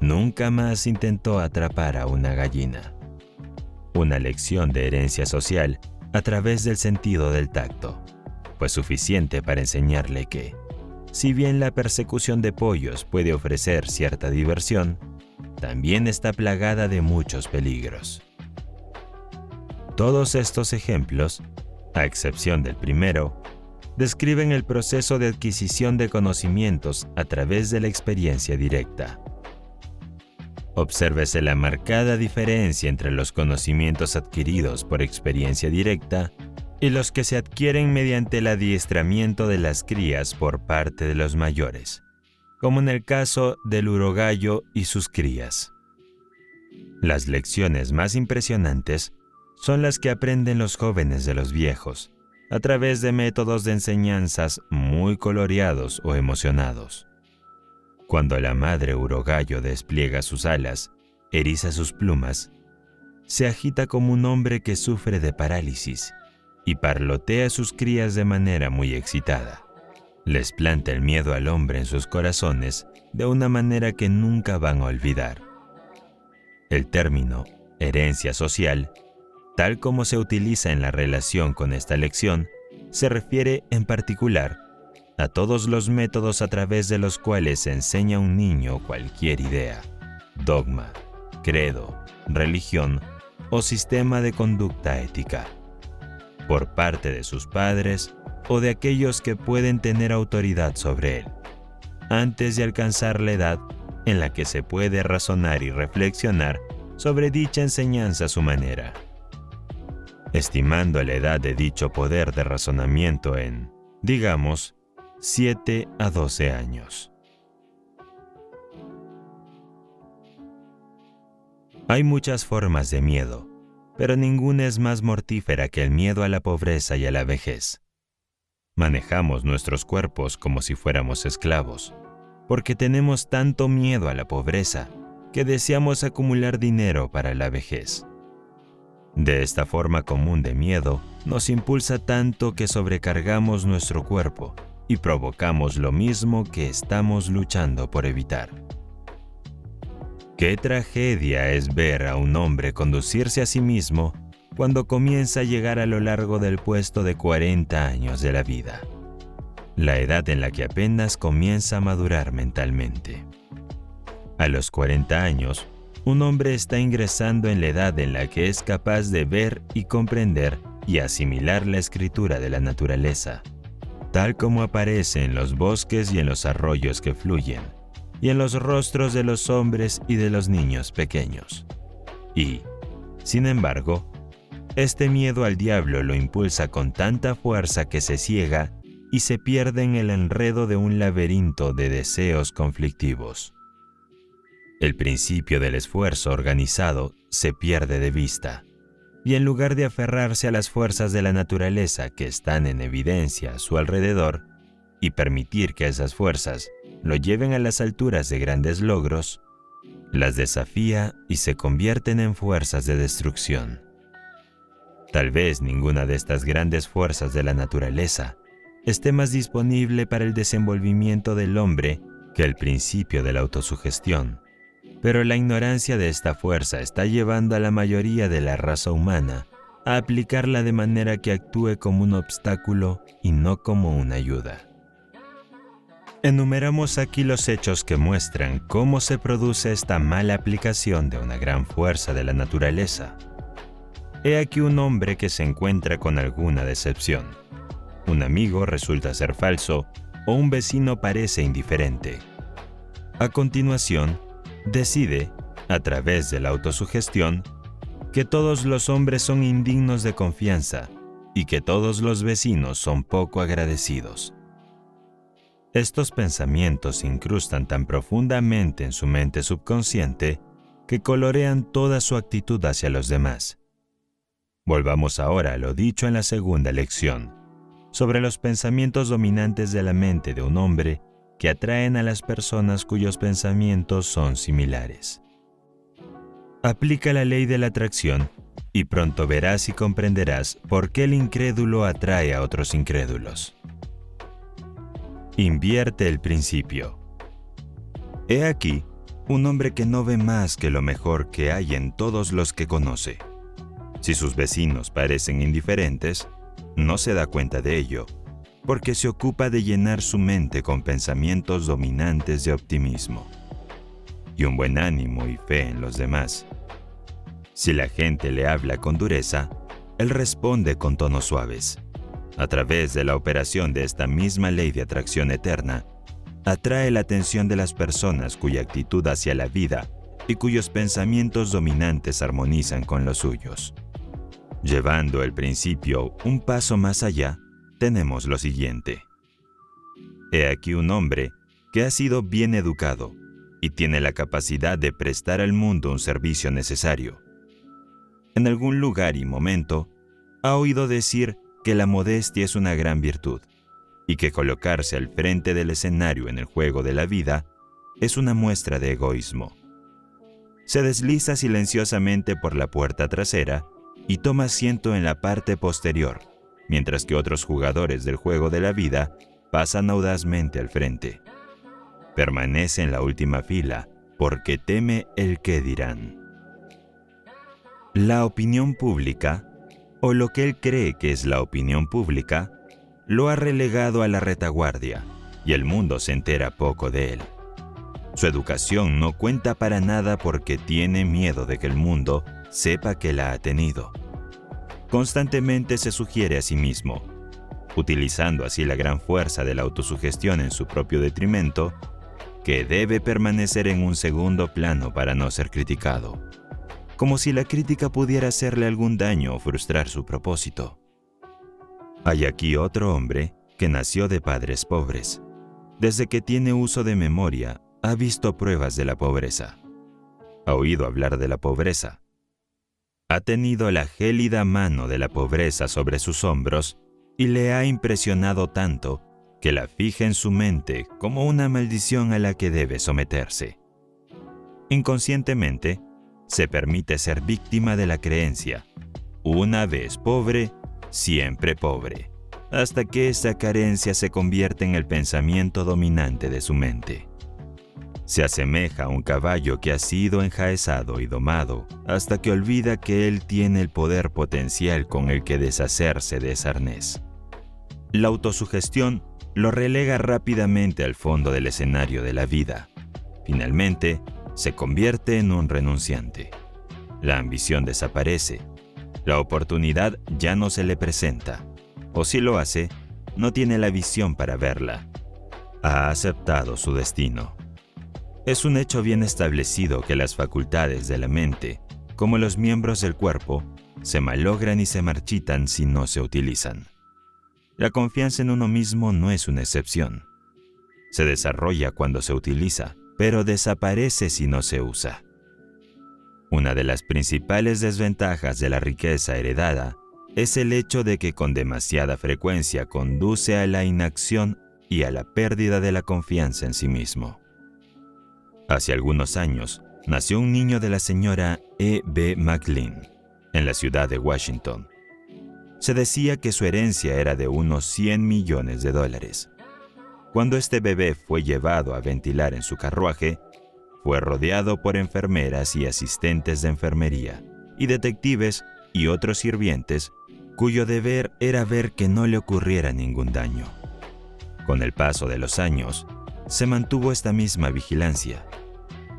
nunca más intentó atrapar a una gallina. Una lección de herencia social a través del sentido del tacto fue suficiente para enseñarle que, si bien la persecución de pollos puede ofrecer cierta diversión, también está plagada de muchos peligros. Todos estos ejemplos, a excepción del primero, describen el proceso de adquisición de conocimientos a través de la experiencia directa. Obsérvese la marcada diferencia entre los conocimientos adquiridos por experiencia directa y los que se adquieren mediante el adiestramiento de las crías por parte de los mayores, como en el caso del urogallo y sus crías. Las lecciones más impresionantes son las que aprenden los jóvenes de los viejos, a través de métodos de enseñanzas muy coloreados o emocionados. Cuando la madre urogallo despliega sus alas, eriza sus plumas, se agita como un hombre que sufre de parálisis y parlotea a sus crías de manera muy excitada. Les planta el miedo al hombre en sus corazones de una manera que nunca van a olvidar. El término herencia social, tal como se utiliza en la relación con esta lección, se refiere en particular a todos los métodos a través de los cuales se enseña a un niño cualquier idea, dogma, credo, religión o sistema de conducta ética, por parte de sus padres o de aquellos que pueden tener autoridad sobre él, antes de alcanzar la edad en la que se puede razonar y reflexionar sobre dicha enseñanza a su manera, estimando la edad de dicho poder de razonamiento en, digamos, 7 a 12 años. Hay muchas formas de miedo, pero ninguna es más mortífera que el miedo a la pobreza y a la vejez. Manejamos nuestros cuerpos como si fuéramos esclavos, porque tenemos tanto miedo a la pobreza que deseamos acumular dinero para la vejez. De esta forma común de miedo, nos impulsa tanto que sobrecargamos nuestro cuerpo y provocamos lo mismo que estamos luchando por evitar. Qué tragedia es ver a un hombre conducirse a sí mismo cuando comienza a llegar a lo largo del puesto de 40 años de la vida, la edad en la que apenas comienza a madurar mentalmente. A los 40 años, un hombre está ingresando en la edad en la que es capaz de ver y comprender y asimilar la escritura de la naturaleza, tal como aparece en los bosques y en los arroyos que fluyen, y en los rostros de los hombres y de los niños pequeños. Y, sin embargo, este miedo al diablo lo impulsa con tanta fuerza que se ciega y se pierde en el enredo de un laberinto de deseos conflictivos. El principio del esfuerzo organizado se pierde de vista, y en lugar de aferrarse a las fuerzas de la naturaleza que están en evidencia a su alrededor y permitir que esas fuerzas lo lleven a las alturas de grandes logros, las desafía y se convierten en fuerzas de destrucción. Tal vez ninguna de estas grandes fuerzas de la naturaleza esté más disponible para el desenvolvimiento del hombre que el principio de la autosugestión, pero la ignorancia de esta fuerza está llevando a la mayoría de la raza humana a aplicarla de manera que actúe como un obstáculo y no como una ayuda. Enumeramos aquí los hechos que muestran cómo se produce esta mala aplicación de una gran fuerza de la naturaleza. He aquí un hombre que se encuentra con alguna decepción. Un amigo resulta ser falso o un vecino parece indiferente. A continuación, decide, a través de la autosugestión, que todos los hombres son indignos de confianza y que todos los vecinos son poco agradecidos. Estos pensamientos se incrustan tan profundamente en su mente subconsciente que colorean toda su actitud hacia los demás. Volvamos ahora a lo dicho en la segunda lección, sobre los pensamientos dominantes de la mente de un hombre que atraen a las personas cuyos pensamientos son similares. Aplica la ley de la atracción y pronto verás y comprenderás por qué el incrédulo atrae a otros incrédulos. Invierte el principio. He aquí Un hombre que no ve más que lo mejor que hay en todos los que conoce. Si sus vecinos parecen indiferentes, no se da cuenta de ello, porque se ocupa de llenar su mente con pensamientos dominantes de optimismo y un buen ánimo y fe en los demás. Si la gente le habla con dureza, él responde con tonos suaves. A través de la operación de esta misma ley de atracción eterna, atrae la atención de las personas cuya actitud hacia la vida y cuyos pensamientos dominantes armonizan con los suyos. Llevando el principio un paso más allá, tenemos lo siguiente. He aquí un hombre que ha sido bien educado y tiene la capacidad de prestar al mundo un servicio necesario. En algún lugar y momento, ha oído decir que la modestia es una gran virtud y que colocarse al frente del escenario en el juego de la vida es una muestra de egoísmo. Se desliza silenciosamente por la puerta trasera y toma asiento en la parte posterior, mientras que otros jugadores del juego de la vida pasan audazmente al frente. Permanece en la última fila porque teme el qué dirán. La opinión pública, o lo que él cree que es la opinión pública, lo ha relegado a la retaguardia y el mundo se entera poco de él. Su educación no cuenta para nada porque tiene miedo de que el mundo sepa que la ha tenido. Constantemente se sugiere a sí mismo, utilizando así la gran fuerza de la autosugestión en su propio detrimento, que debe permanecer en un segundo plano para no ser criticado, como si la crítica pudiera hacerle algún daño o frustrar su propósito. Hay aquí otro hombre que nació de padres pobres. Desde que tiene uso de memoria, ha visto pruebas de la pobreza. Ha oído hablar de la pobreza. Ha tenido la gélida mano de la pobreza sobre sus hombros y le ha impresionado tanto que la fija en su mente como una maldición a la que debe someterse. Inconscientemente, se permite ser víctima de la creencia: una vez pobre, siempre pobre, hasta que esa carencia se convierte en el pensamiento dominante de su mente. Se asemeja a un caballo que ha sido enjaezado y domado hasta que olvida que él tiene el poder potencial con el que deshacerse de ese arnés. La autosugestión lo relega rápidamente al fondo del escenario de la vida. Finalmente, se convierte en un renunciante. La ambición desaparece. La oportunidad ya no se le presenta. O si lo hace, no tiene la visión para verla. Ha aceptado su destino. Es un hecho bien establecido que las facultades de la mente, como los miembros del cuerpo, se malogran y se marchitan si no se utilizan. La confianza en uno mismo no es una excepción. Se desarrolla cuando se utiliza, pero desaparece si no se usa. Una de las principales desventajas de la riqueza heredada es el hecho de que con demasiada frecuencia conduce a la inacción y a la pérdida de la confianza en sí mismo. Hace algunos años, nació un niño de la señora E.B. McLean, en la ciudad de Washington. Se decía que su herencia era de unos $100 millones. Cuando este bebé fue llevado a ventilar en su carruaje, fue rodeado por enfermeras y asistentes de enfermería, y detectives y otros sirvientes, cuyo deber era ver que no le ocurriera ningún daño. Con el paso de los años, se mantuvo esta misma vigilancia.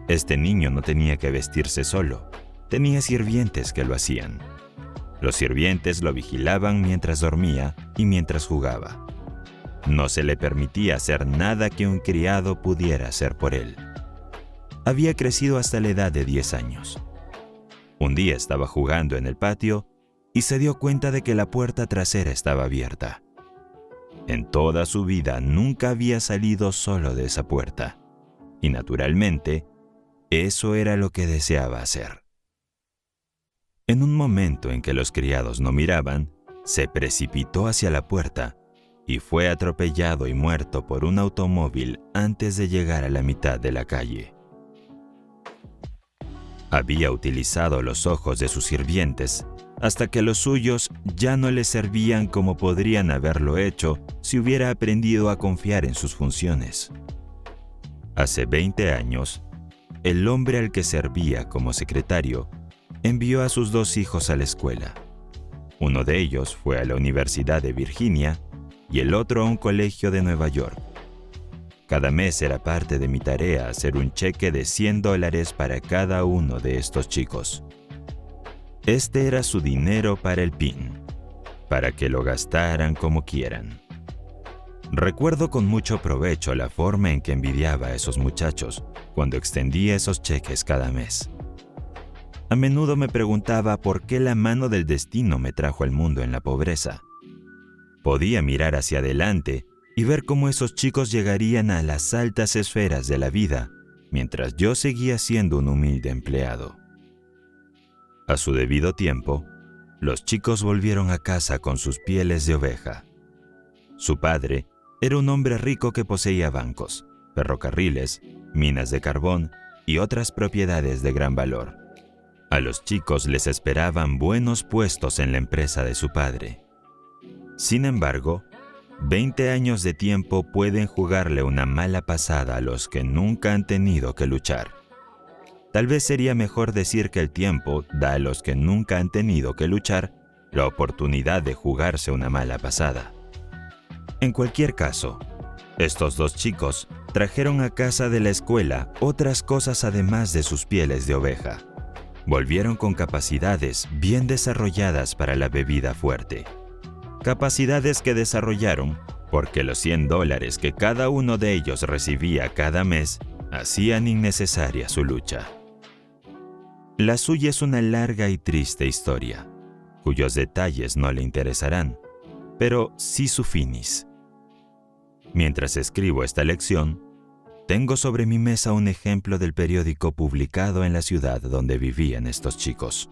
Este niño no tenía que vestirse solo, tenía sirvientes que lo hacían. Los sirvientes lo vigilaban mientras dormía y mientras jugaba. No se le permitía hacer nada que un criado pudiera hacer por él. Había crecido hasta la edad de 10 años. Un día estaba jugando en el patio y se dio cuenta de que la puerta trasera estaba abierta. En toda su vida nunca había salido solo de esa puerta, y naturalmente, eso era lo que deseaba hacer. En un momento en que los criados no miraban, se precipitó hacia la puerta y fue atropellado y muerto por un automóvil antes de llegar a la mitad de la calle. Había utilizado los ojos de sus sirvientes hasta que los suyos ya no le servían como podrían haberlo hecho si hubiera aprendido a confiar en sus funciones. Hace 20 años, el hombre al que servía como secretario envió a sus 2 hijos a la escuela. Uno de ellos fue a la Universidad de Virginia y el otro a un colegio de Nueva York. Cada mes era parte de mi tarea hacer un cheque de $100 para cada uno de estos chicos. Este era su dinero para el PIN, para que lo gastaran como quieran. Recuerdo con mucho provecho la forma en que envidiaba a esos muchachos cuando extendía esos cheques cada mes. A menudo me preguntaba por qué la mano del destino me trajo al mundo en la pobreza. Podía mirar hacia adelante y ver cómo esos chicos llegarían a las altas esferas de la vida, mientras yo seguía siendo un humilde empleado. A su debido tiempo, los chicos volvieron a casa con sus pieles de oveja. Su padre era un hombre rico que poseía bancos, ferrocarriles, minas de carbón y otras propiedades de gran valor. A los chicos les esperaban buenos puestos en la empresa de su padre. Sin embargo, 20 años de tiempo pueden jugarle una mala pasada a los que nunca han tenido que luchar. Tal vez sería mejor decir que el tiempo da a los que nunca han tenido que luchar la oportunidad de jugarse una mala pasada. En cualquier caso, estos 2 chicos trajeron a casa de la escuela otras cosas además de sus pieles de oveja. Volvieron con capacidades bien desarrolladas para la bebida fuerte. Capacidades que desarrollaron porque los $100 que cada uno de ellos recibía cada mes hacían innecesaria su lucha. La suya es una larga y triste historia, cuyos detalles no le interesarán, pero sí su finis. Mientras escribo esta lección, tengo sobre mi mesa un ejemplo del periódico publicado en la ciudad donde vivían estos chicos.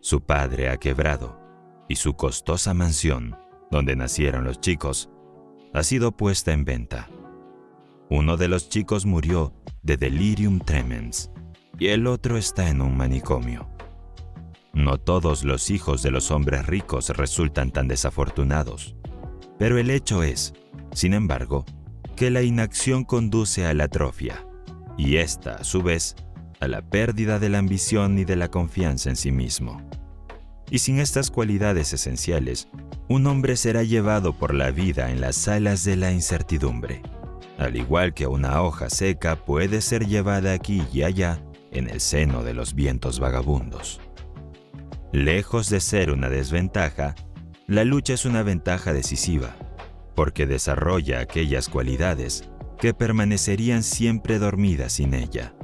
Su padre ha quebrado y su costosa mansión, donde nacieron los chicos, ha sido puesta en venta. Uno de los chicos murió de delirium tremens y el otro está en un manicomio. No todos los hijos de los hombres ricos resultan tan desafortunados, pero el hecho es, sin embargo, que la inacción conduce a la atrofia, y esta, a su vez, a la pérdida de la ambición y de la confianza en sí mismo. Y sin estas cualidades esenciales, un hombre será llevado por la vida en las alas de la incertidumbre, al igual que una hoja seca puede ser llevada aquí y allá en el seno de los vientos vagabundos. Lejos de ser una desventaja, la lucha es una ventaja decisiva, porque desarrolla aquellas cualidades que permanecerían siempre dormidas sin ella.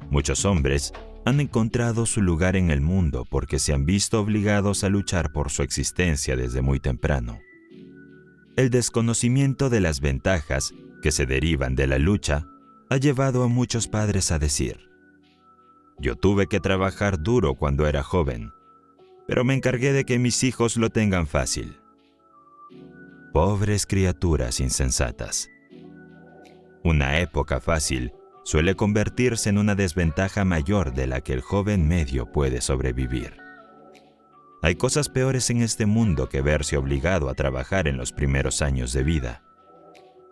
Muchos hombres han encontrado su lugar en el mundo porque se han visto obligados a luchar por su existencia desde muy temprano. El desconocimiento de las ventajas que se derivan de la lucha ha llevado a muchos padres a decir: «Yo tuve que trabajar duro cuando era joven, pero me encargué de que mis hijos lo tengan fácil». Pobres criaturas insensatas. Una época fácil suele convertirse en una desventaja mayor de la que el joven medio puede sobrevivir. Hay cosas peores en este mundo que verse obligado a trabajar en los primeros años de vida.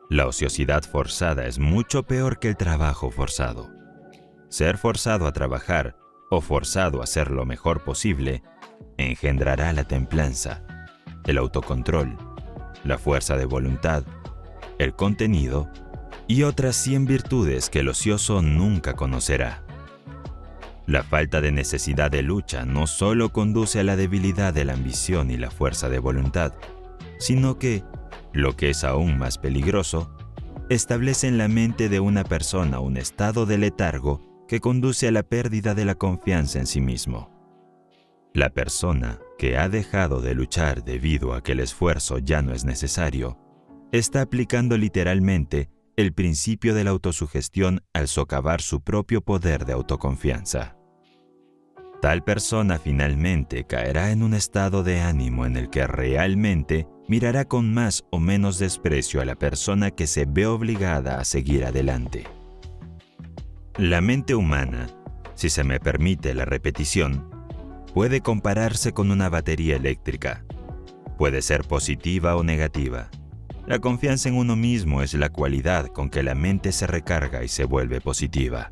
La ociosidad forzada es mucho peor que el trabajo forzado. Ser forzado a trabajar o forzado a hacer lo mejor posible engendrará la templanza, el autocontrol, la fuerza de voluntad, el contenido y otras 100 virtudes que el ocioso nunca conocerá. La falta de necesidad de lucha no solo conduce a la debilidad de la ambición y la fuerza de voluntad, sino que, lo que es aún más peligroso, establece en la mente de una persona un estado de letargo que conduce a la pérdida de la confianza en sí mismo. La persona que ha dejado de luchar debido a que el esfuerzo ya no es necesario, está aplicando literalmente el principio de la autosugestión al socavar su propio poder de autoconfianza. Tal persona finalmente caerá en un estado de ánimo en el que realmente mirará con más o menos desprecio a la persona que se ve obligada a seguir adelante. La mente humana, si se me permite la repetición, puede compararse con una batería eléctrica. Puede ser positiva o negativa. La confianza en uno mismo es la cualidad con que la mente se recarga y se vuelve positiva.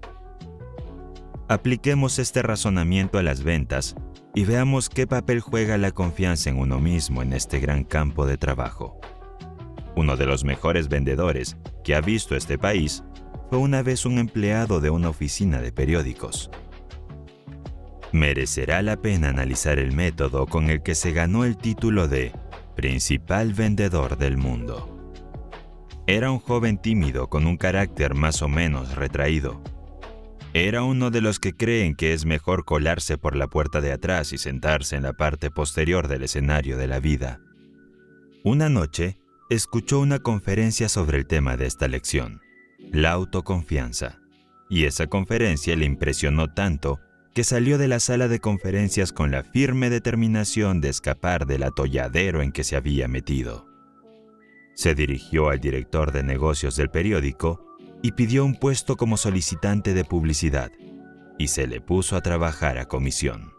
Apliquemos este razonamiento a las ventas y veamos qué papel juega la confianza en uno mismo en este gran campo de trabajo. Uno de los mejores vendedores que ha visto este país fue una vez un empleado de una oficina de periódicos. Merecerá la pena analizar el método con el que se ganó el título de principal vendedor del mundo. Era un joven tímido con un carácter más o menos retraído. Era uno de los que creen que es mejor colarse por la puerta de atrás y sentarse en la parte posterior del escenario de la vida. Una noche, escuchó una conferencia sobre el tema de esta lección, la autoconfianza, y esa conferencia le impresionó tanto que salió de la sala de conferencias con la firme determinación de escapar del atolladero en que se había metido. Se dirigió al director de negocios del periódico y pidió un puesto como solicitante de publicidad, y se le puso a trabajar a comisión.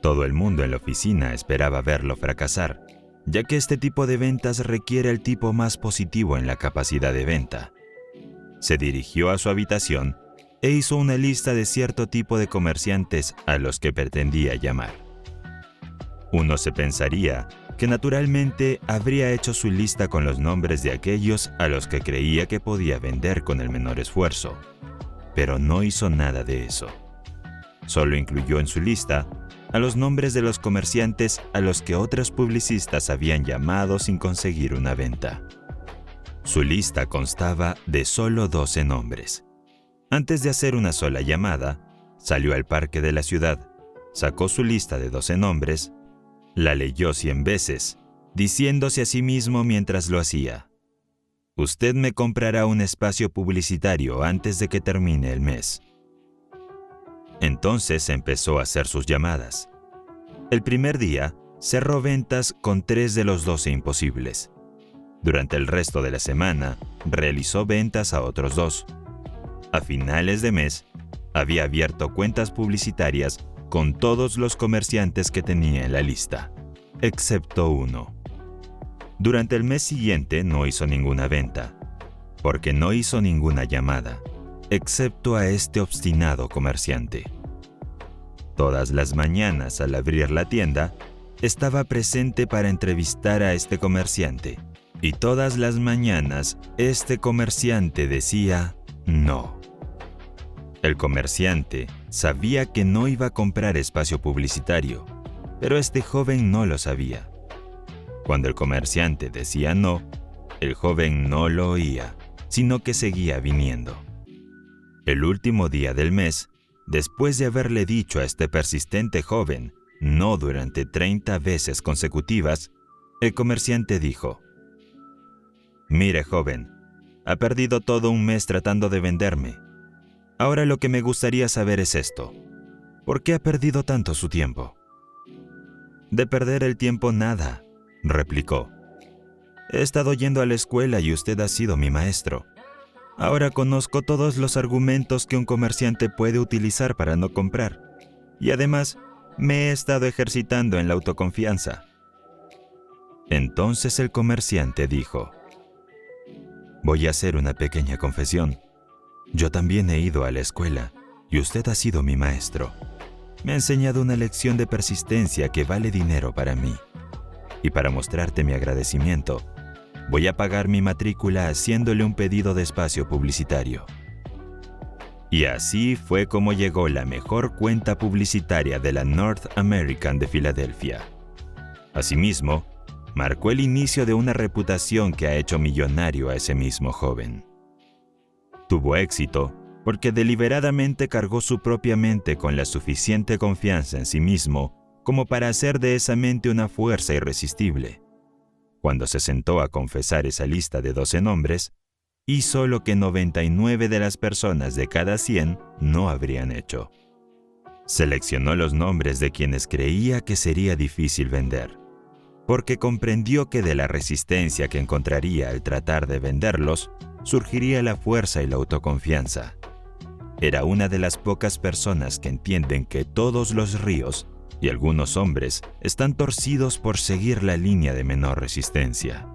Todo el mundo en la oficina esperaba verlo fracasar, ya que este tipo de ventas requiere el tipo más positivo en la capacidad de venta. Se dirigió a su habitación e hizo una lista de cierto tipo de comerciantes a los que pretendía llamar. Uno se pensaría que naturalmente habría hecho su lista con los nombres de aquellos a los que creía que podía vender con el menor esfuerzo, pero no hizo nada de eso. Solo incluyó en su lista a los nombres de los comerciantes a los que otros publicistas habían llamado sin conseguir una venta. Su lista constaba de solo 12 nombres. Antes de hacer una sola llamada, salió al parque de la ciudad, sacó su lista de 12 nombres, la leyó 100 veces, diciéndose a sí mismo mientras lo hacía: «Usted me comprará un espacio publicitario antes de que termine el mes». Entonces empezó a hacer sus llamadas. El primer día, cerró ventas con 3 de los 12 imposibles. Durante el resto de la semana, realizó ventas a otros 2. A finales de mes, había abierto cuentas publicitarias con todos los comerciantes que tenía en la lista, excepto uno. Durante el mes siguiente no hizo ninguna venta, porque no hizo ninguna llamada, excepto a este obstinado comerciante. Todas las mañanas al abrir la tienda, estaba presente para entrevistar a este comerciante, y todas las mañanas este comerciante decía no. El comerciante sabía que no iba a comprar espacio publicitario, pero este joven no lo sabía. Cuando el comerciante decía no, el joven no lo oía, sino que seguía viniendo. El último día del mes, después de haberle dicho a este persistente joven no durante 30 veces consecutivas, el comerciante dijo: «Mire, joven, ha perdido todo un mes tratando de venderme. Ahora lo que me gustaría saber es esto: ¿por qué ha perdido tanto su tiempo?». «De perder el tiempo nada», replicó. «He estado yendo a la escuela y usted ha sido mi maestro. Ahora conozco todos los argumentos que un comerciante puede utilizar para no comprar. Y además, me he estado ejercitando en la autoconfianza». Entonces el comerciante dijo: «Voy a hacer una pequeña confesión. Yo también he ido a la escuela y usted ha sido mi maestro. Me ha enseñado una lección de persistencia que vale dinero para mí. Y para mostrarte mi agradecimiento, voy a pagar mi matrícula haciéndole un pedido de espacio publicitario». Y así fue como llegó la mejor cuenta publicitaria de la North American de Filadelfia. Asimismo, marcó el inicio de una reputación que ha hecho millonario a ese mismo joven. Tuvo éxito porque deliberadamente cargó su propia mente con la suficiente confianza en sí mismo como para hacer de esa mente una fuerza irresistible. Cuando se sentó a confesar esa lista de 12 nombres, hizo lo que 99 de las personas de cada 100 no habrían hecho. Seleccionó los nombres de quienes creía que sería difícil vender, porque comprendió que de la resistencia que encontraría al tratar de venderlos, surgiría la fuerza y la autoconfianza. Era una de las pocas personas que entienden que todos los ríos y algunos hombres están torcidos por seguir la línea de menor resistencia.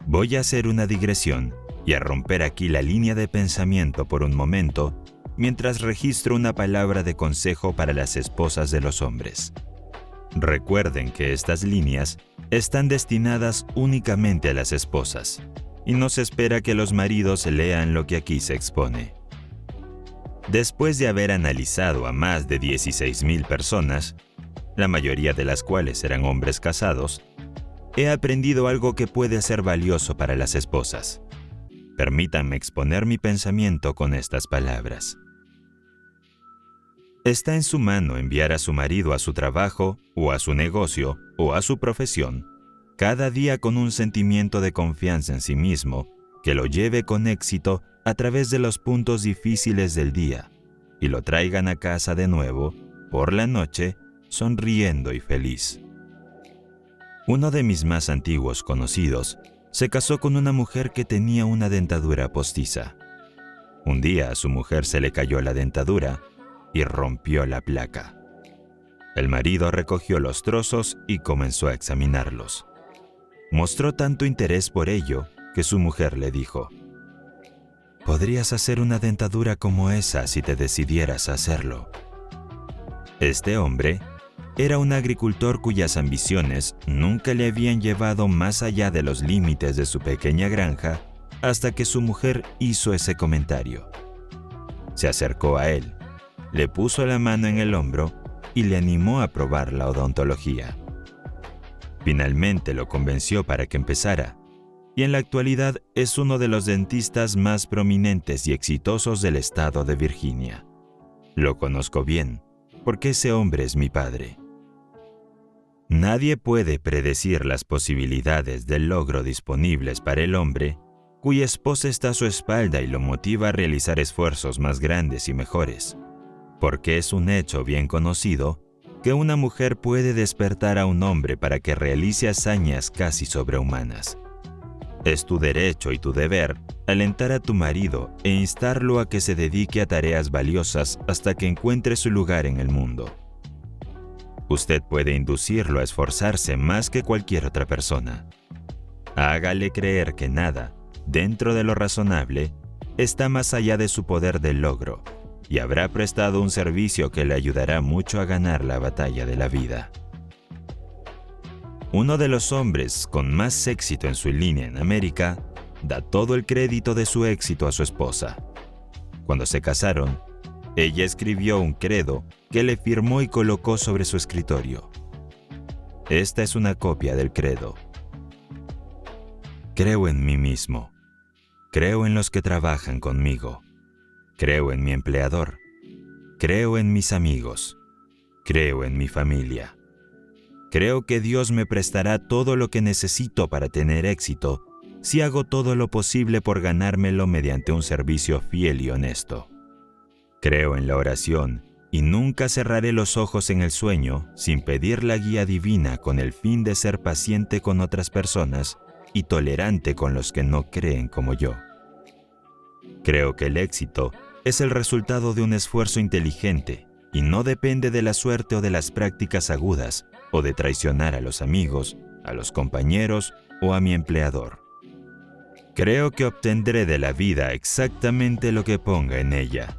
Voy a hacer una digresión y a romper aquí la línea de pensamiento por un momento mientras registro una palabra de consejo para las esposas de los hombres. Recuerden que estas líneas están destinadas únicamente a las esposas, y no se espera que los maridos lean lo que aquí se expone. Después de haber analizado a más de 16,000 personas, la mayoría de las cuales eran hombres casados, he aprendido algo que puede ser valioso para las esposas. Permítanme exponer mi pensamiento con estas palabras. Está en su mano enviar a su marido a su trabajo, o a su negocio, o a su profesión, cada día con un sentimiento de confianza en sí mismo que lo lleve con éxito a través de los puntos difíciles del día y lo traigan a casa de nuevo, por la noche, sonriendo y feliz. Uno de mis más antiguos conocidos se casó con una mujer que tenía una dentadura postiza. Un día a su mujer se le cayó la dentadura y rompió la placa. El marido recogió los trozos y comenzó a examinarlos. Mostró tanto interés por ello que su mujer le dijo: «Podrías hacer una dentadura como esa si te decidieras a hacerlo». Este hombre era un agricultor cuyas ambiciones nunca le habían llevado más allá de los límites de su pequeña granja hasta que su mujer hizo ese comentario. Se acercó a él, le puso la mano en el hombro y le animó a probar la odontología. Finalmente lo convenció para que empezara, y en la actualidad es uno de los dentistas más prominentes y exitosos del estado de Virginia. Lo conozco bien, porque ese hombre es mi padre. Nadie puede predecir las posibilidades del logro disponibles para el hombre cuya esposa está a su espalda y lo motiva a realizar esfuerzos más grandes y mejores, porque es un hecho bien conocido que una mujer puede despertar a un hombre para que realice hazañas casi sobrehumanas. Es tu derecho y tu deber alentar a tu marido e instarlo a que se dedique a tareas valiosas hasta que encuentre su lugar en el mundo. Usted puede inducirlo a esforzarse más que cualquier otra persona. Hágale creer que nada, dentro de lo razonable, está más allá de su poder del logro, y habrá prestado un servicio que le ayudará mucho a ganar la batalla de la vida. Uno de los hombres con más éxito en su línea en América da todo el crédito de su éxito a su esposa. Cuando se casaron, ella escribió un credo que le firmó y colocó sobre su escritorio. Esta es una copia del credo. Creo en mí mismo. Creo en los que trabajan conmigo. Creo en mi empleador. Creo en mis amigos. Creo en mi familia. Creo que Dios me prestará todo lo que necesito para tener éxito si hago todo lo posible por ganármelo mediante un servicio fiel y honesto. Creo en la oración y nunca cerraré los ojos en el sueño sin pedir la guía divina con el fin de ser paciente con otras personas y tolerante con los que no creen como yo. Creo que el éxito es el resultado de un esfuerzo inteligente y no depende de la suerte o de las prácticas agudas o de traicionar a los amigos, a los compañeros o a mi empleador. Creo que obtendré de la vida exactamente lo que ponga en ella,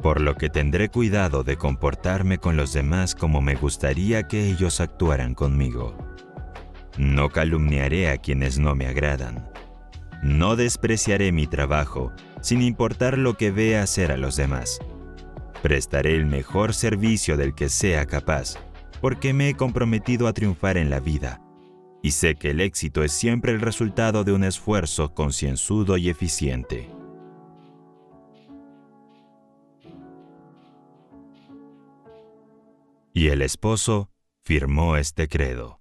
por lo que tendré cuidado de comportarme con los demás como me gustaría que ellos actuaran conmigo. No calumniaré a quienes no me agradan. No despreciaré mi trabajo, sin importar lo que vea hacer a los demás. Prestaré el mejor servicio del que sea capaz, porque me he comprometido a triunfar en la vida, y sé que el éxito es siempre el resultado de un esfuerzo concienzudo y eficiente. Y el esposo firmó este credo.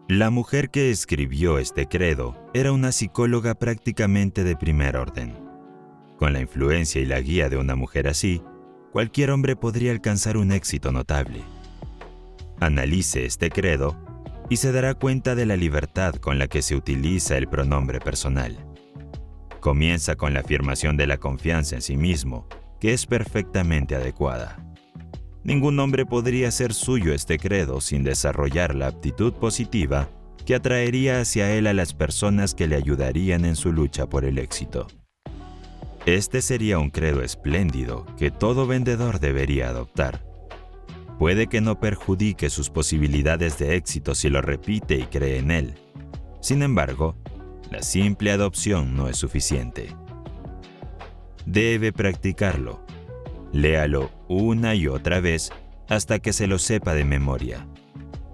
La mujer que escribió este credo era una psicóloga prácticamente de primer orden. Con la influencia y la guía de una mujer así, cualquier hombre podría alcanzar un éxito notable. Analice este credo y se dará cuenta de la libertad con la que se utiliza el pronombre personal. Comienza con la afirmación de la confianza en sí mismo, que es perfectamente adecuada. Ningún hombre podría hacer suyo este credo sin desarrollar la aptitud positiva que atraería hacia él a las personas que le ayudarían en su lucha por el éxito. Este sería un credo espléndido que todo vendedor debería adoptar. Puede que no perjudique sus posibilidades de éxito si lo repite y cree en él. Sin embargo, la simple adopción no es suficiente. Debe practicarlo. Léalo una y otra vez hasta que se lo sepa de memoria.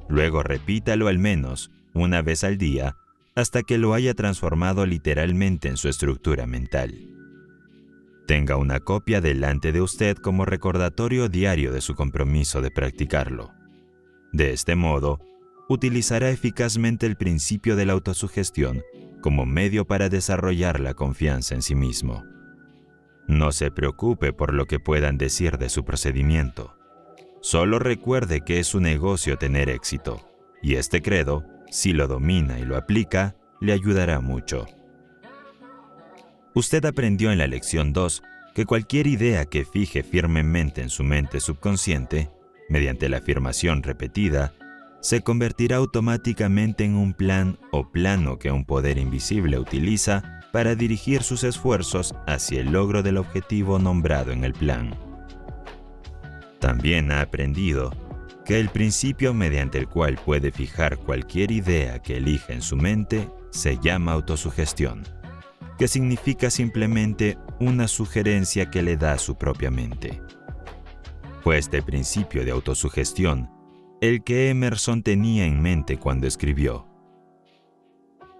Luego repítalo al menos una vez al día hasta que lo haya transformado literalmente en su estructura mental. Tenga una copia delante de usted como recordatorio diario de su compromiso de practicarlo. De este modo, utilizará eficazmente el principio de la autosugestión como medio para desarrollar la confianza en sí mismo. No se preocupe por lo que puedan decir de su procedimiento. Solo recuerde que es su negocio tener éxito, y este credo, si lo domina y lo aplica, le ayudará mucho. Usted aprendió en la lección 2 que cualquier idea que fije firmemente en su mente subconsciente, mediante la afirmación repetida, se convertirá automáticamente en un plan o plano que un poder invisible utiliza para dirigir sus esfuerzos hacia el logro del objetivo nombrado en el plan. También ha aprendido que el principio mediante el cual puede fijar cualquier idea que elija en su mente se llama autosugestión, que significa simplemente una sugerencia que le da a su propia mente. Fue este principio de autosugestión el que Emerson tenía en mente cuando escribió: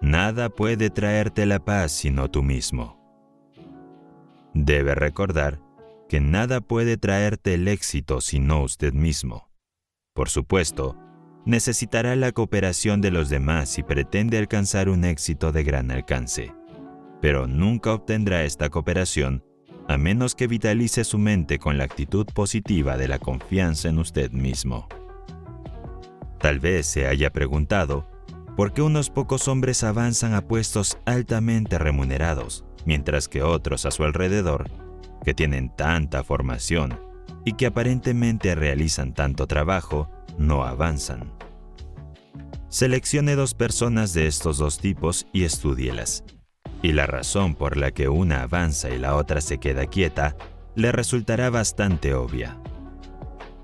«Nada puede traerte la paz sino tú mismo». Debe recordar que nada puede traerte el éxito sino usted mismo. Por supuesto, necesitará la cooperación de los demás si pretende alcanzar un éxito de gran alcance, pero nunca obtendrá esta cooperación a menos que vitalice su mente con la actitud positiva de la confianza en usted mismo. Tal vez se haya preguntado por qué unos pocos hombres avanzan a puestos altamente remunerados, mientras que otros a su alrededor, que tienen tanta formación y que aparentemente realizan tanto trabajo, no avanzan. Seleccione 2 personas de estos 2 tipos y estúdielas. Y la razón por la que una avanza y la otra se queda quieta le resultará bastante obvia.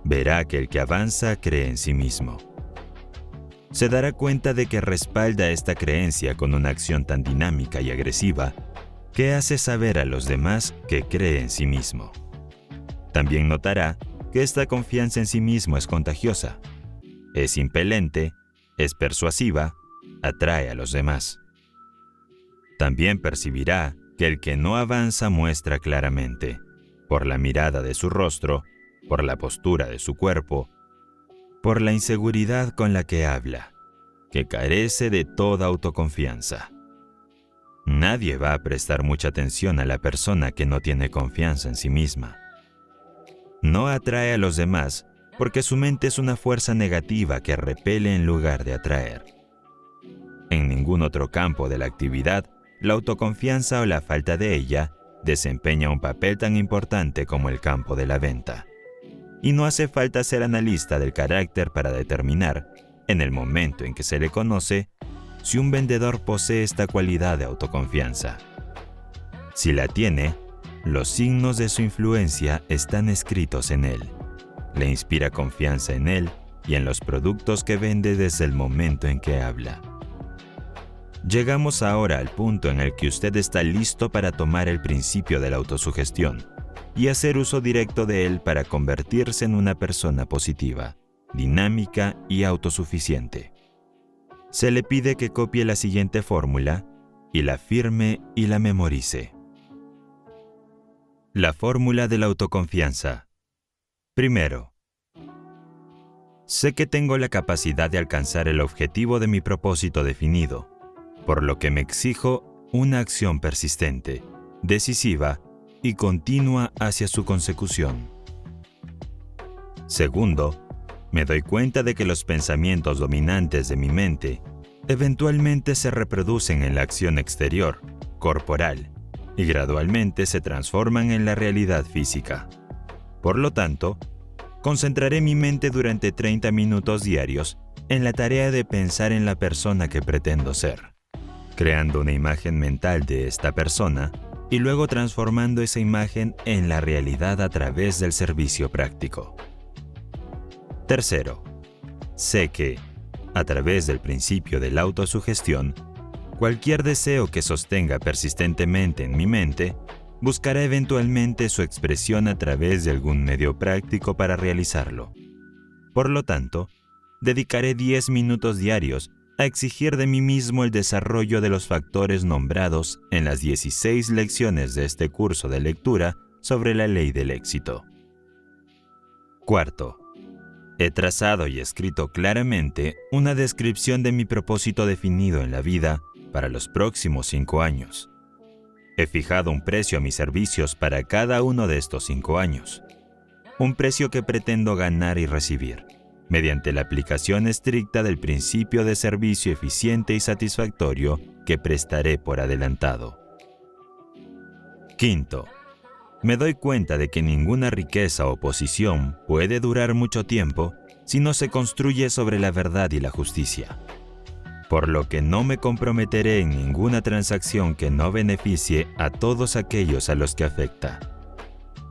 Verá que el que avanza cree en sí mismo. Se dará cuenta de que respalda esta creencia con una acción tan dinámica y agresiva que hace saber a los demás que cree en sí mismo. También notará que esta confianza en sí mismo es contagiosa, es impelente, es persuasiva, atrae a los demás. También percibirá que el que no avanza muestra claramente, por la mirada de su rostro, por la postura de su cuerpo, por la inseguridad con la que habla, que carece de toda autoconfianza. Nadie va a prestar mucha atención a la persona que no tiene confianza en sí misma. No atrae a los demás porque su mente es una fuerza negativa que repele en lugar de atraer. En ningún otro campo de la actividad, la autoconfianza o la falta de ella desempeña un papel tan importante como el campo de la venta. Y no hace falta ser analista del carácter para determinar, en el momento en que se le conoce, si un vendedor posee esta cualidad de autoconfianza. Si la tiene, los signos de su influencia están escritos en él. Le inspira confianza en él y en los productos que vende desde el momento en que habla. Llegamos ahora al punto en el que usted está listo para tomar el principio de la autosugestión y hacer uso directo de él para convertirse en una persona positiva, dinámica y autosuficiente. Se le pide que copie la siguiente fórmula y la firme y la memorice. La fórmula de la autoconfianza. Primero, sé que tengo la capacidad de alcanzar el objetivo de mi propósito definido, por lo que me exijo una acción persistente, decisiva y continua hacia su consecución. Segundo, me doy cuenta de que los pensamientos dominantes de mi mente eventualmente se reproducen en la acción exterior, corporal, y gradualmente se transforman en la realidad física. Por lo tanto, concentraré mi mente durante 30 minutos diarios en la tarea de pensar en la persona que pretendo ser. Creando una imagen mental de esta persona, y luego transformando esa imagen en la realidad a través del servicio práctico. Tercero, sé que, a través del principio de la autosugestión, cualquier deseo que sostenga persistentemente en mi mente buscará eventualmente su expresión a través de algún medio práctico para realizarlo. Por lo tanto, dedicaré 10 minutos diarios a exigir de mí mismo el desarrollo de los factores nombrados en las 16 lecciones de este curso de lectura sobre la ley del éxito. Cuarto, he trazado y escrito claramente una descripción de mi propósito definido en la vida para los próximos 5 años. He fijado un precio a mis servicios para cada uno de estos 5 años. Un precio que pretendo ganar y recibir, mediante la aplicación estricta del principio de servicio eficiente y satisfactorio que prestaré por adelantado. Quinto, me doy cuenta de que ninguna riqueza o posición puede durar mucho tiempo si no se construye sobre la verdad y la justicia, por lo que no me comprometeré en ninguna transacción que no beneficie a todos aquellos a los que afecta.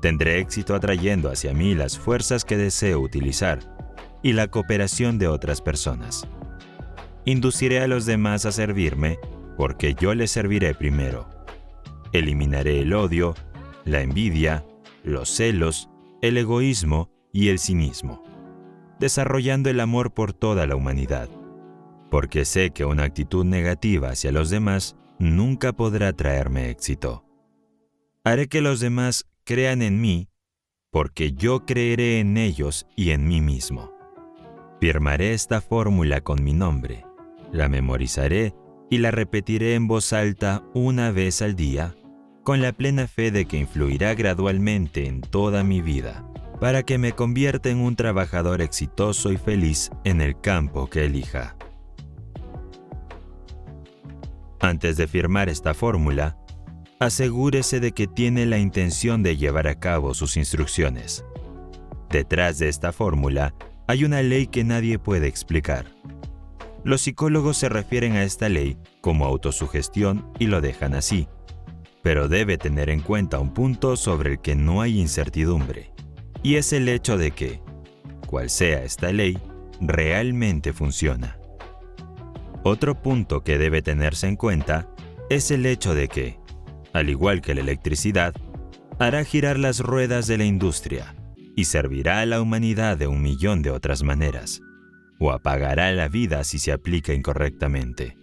Tendré éxito atrayendo hacia mí las fuerzas que deseo utilizar y la cooperación de otras personas. Induciré a los demás a servirme porque yo les serviré primero. Eliminaré el odio, la envidia, los celos, el egoísmo y el cinismo, desarrollando el amor por toda la humanidad, porque sé que una actitud negativa hacia los demás nunca podrá traerme éxito. Haré que los demás crean en mí, porque yo creeré en ellos y en mí mismo. Firmaré esta fórmula con mi nombre, la memorizaré y la repetiré en voz alta una vez al día, con la plena fe de que influirá gradualmente en toda mi vida, para que me convierta en un trabajador exitoso y feliz en el campo que elija. Antes de firmar esta fórmula, asegúrese de que tiene la intención de llevar a cabo sus instrucciones. Detrás de esta fórmula hay una ley que nadie puede explicar. Los psicólogos se refieren a esta ley como autosugestión y lo dejan así, pero debe tener en cuenta un punto sobre el que no hay incertidumbre, y es el hecho de que, cual sea esta ley, realmente funciona. Otro punto que debe tenerse en cuenta es el hecho de que, al igual que la electricidad, hará girar las ruedas de la industria y servirá a la humanidad de 1.000.000 de otras maneras, o apagará la vida si se aplica incorrectamente,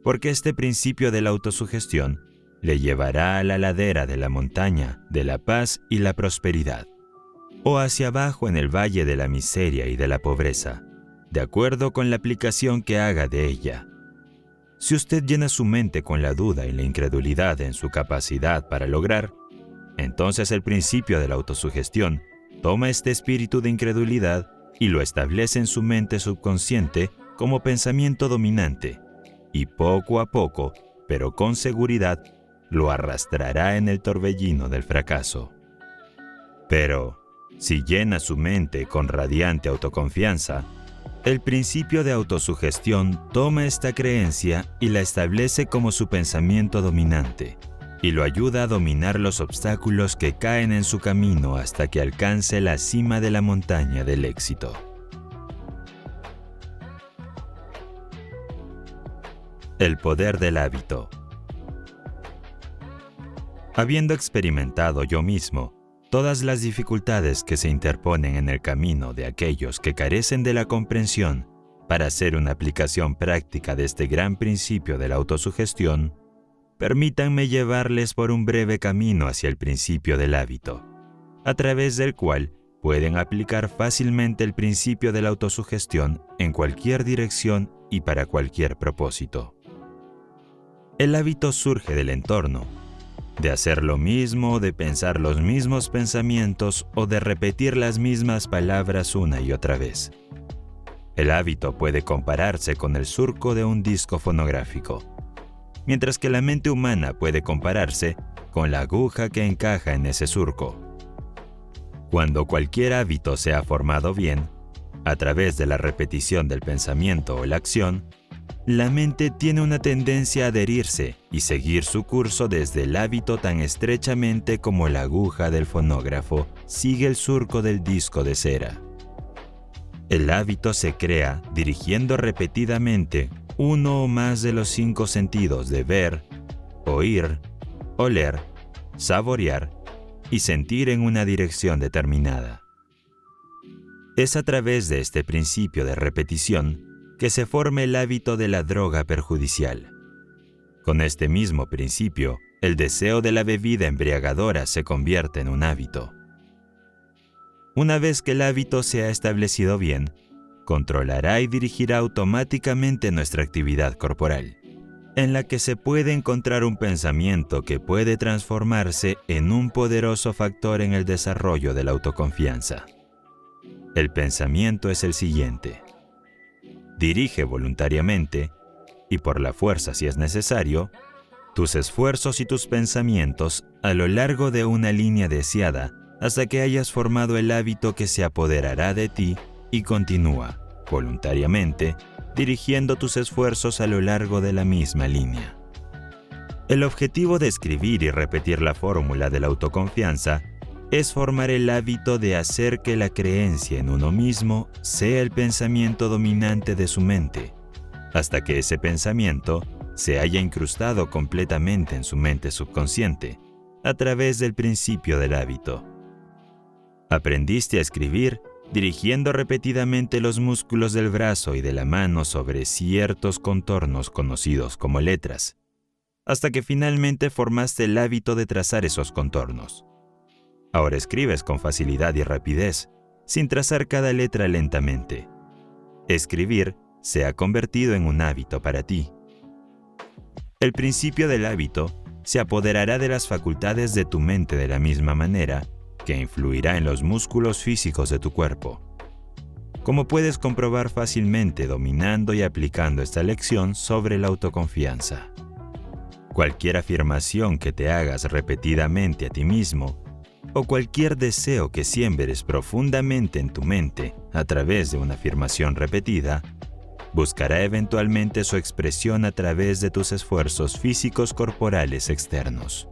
porque este principio de la autosugestión le llevará a la ladera de la montaña de la paz y la prosperidad, o hacia abajo en el valle de la miseria y de la pobreza, de acuerdo con la aplicación que haga de ella. Si usted llena su mente con la duda y la incredulidad en su capacidad para lograr, entonces el principio de la autosugestión toma este espíritu de incredulidad y lo establece en su mente subconsciente como pensamiento dominante, y poco a poco, pero con seguridad, lo arrastrará en el torbellino del fracaso. Pero, si llena su mente con radiante autoconfianza, el principio de autosugestión toma esta creencia y la establece como su pensamiento dominante, y lo ayuda a dominar los obstáculos que caen en su camino hasta que alcance la cima de la montaña del éxito. El poder del hábito. Habiendo experimentado yo mismo todas las dificultades que se interponen en el camino de aquellos que carecen de la comprensión para hacer una aplicación práctica de este gran principio de la autosugestión, permítanme llevarles por un breve camino hacia el principio del hábito, a través del cual pueden aplicar fácilmente el principio de la autosugestión en cualquier dirección y para cualquier propósito. El hábito surge del entorno, de hacer lo mismo, de pensar los mismos pensamientos o de repetir las mismas palabras una y otra vez. El hábito puede compararse con el surco de un disco fonográfico, mientras que la mente humana puede compararse con la aguja que encaja en ese surco. Cuando cualquier hábito se ha formado bien, a través de la repetición del pensamiento o la acción, la mente tiene una tendencia a adherirse y seguir su curso desde el hábito tan estrechamente como la aguja del fonógrafo sigue el surco del disco de cera. El hábito se crea dirigiendo repetidamente uno o más de los 5 sentidos de ver, oír, oler, saborear y sentir en una dirección determinada. Es a través de este principio de repetición que se forma el hábito de la droga perjudicial. Con este mismo principio, el deseo de la bebida embriagadora se convierte en un hábito. Una vez que el hábito se ha establecido bien, controlará y dirigirá automáticamente nuestra actividad corporal, en la que se puede encontrar un pensamiento que puede transformarse en un poderoso factor en el desarrollo de la autoconfianza. El pensamiento es el siguiente. Dirige voluntariamente, y por la fuerza si es necesario, tus esfuerzos y tus pensamientos a lo largo de una línea deseada hasta que hayas formado el hábito que se apoderará de ti y continúa, voluntariamente, dirigiendo tus esfuerzos a lo largo de la misma línea. El objetivo de escribir y repetir la fórmula de la autoconfianza es formar el hábito de hacer que la creencia en uno mismo sea el pensamiento dominante de su mente, hasta que ese pensamiento se haya incrustado completamente en su mente subconsciente, a través del principio del hábito. Aprendiste a escribir dirigiendo repetidamente los músculos del brazo y de la mano sobre ciertos contornos conocidos como letras, hasta que finalmente formaste el hábito de trazar esos contornos. Ahora escribes con facilidad y rapidez, sin trazar cada letra lentamente. Escribir se ha convertido en un hábito para ti. El principio del hábito se apoderará de las facultades de tu mente de la misma manera que influirá en los músculos físicos de tu cuerpo. Como puedes comprobar fácilmente dominando y aplicando esta lección sobre la autoconfianza. Cualquier afirmación que te hagas repetidamente a ti mismo, o cualquier deseo que siembres profundamente en tu mente a través de una afirmación repetida, buscará eventualmente su expresión a través de tus esfuerzos físicos corporales externos.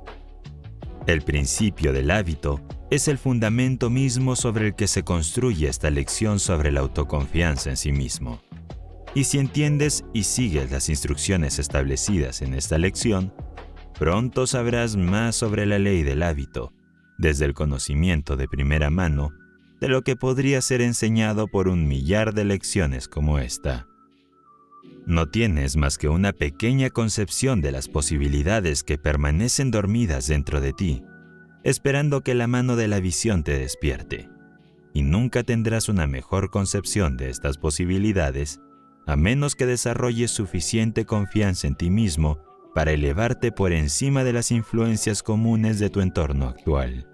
El principio del hábito es el fundamento mismo sobre el que se construye esta lección sobre la autoconfianza en sí mismo. Y si entiendes y sigues las instrucciones establecidas en esta lección, pronto sabrás más sobre la ley del hábito, desde el conocimiento de primera mano de lo que podría ser enseñado por 1.000.000 de lecciones como esta. No tienes más que una pequeña concepción de las posibilidades que permanecen dormidas dentro de ti, esperando que la mano de la visión te despierte, y nunca tendrás una mejor concepción de estas posibilidades a menos que desarrolles suficiente confianza en ti mismo para elevarte por encima de las influencias comunes de tu entorno actual.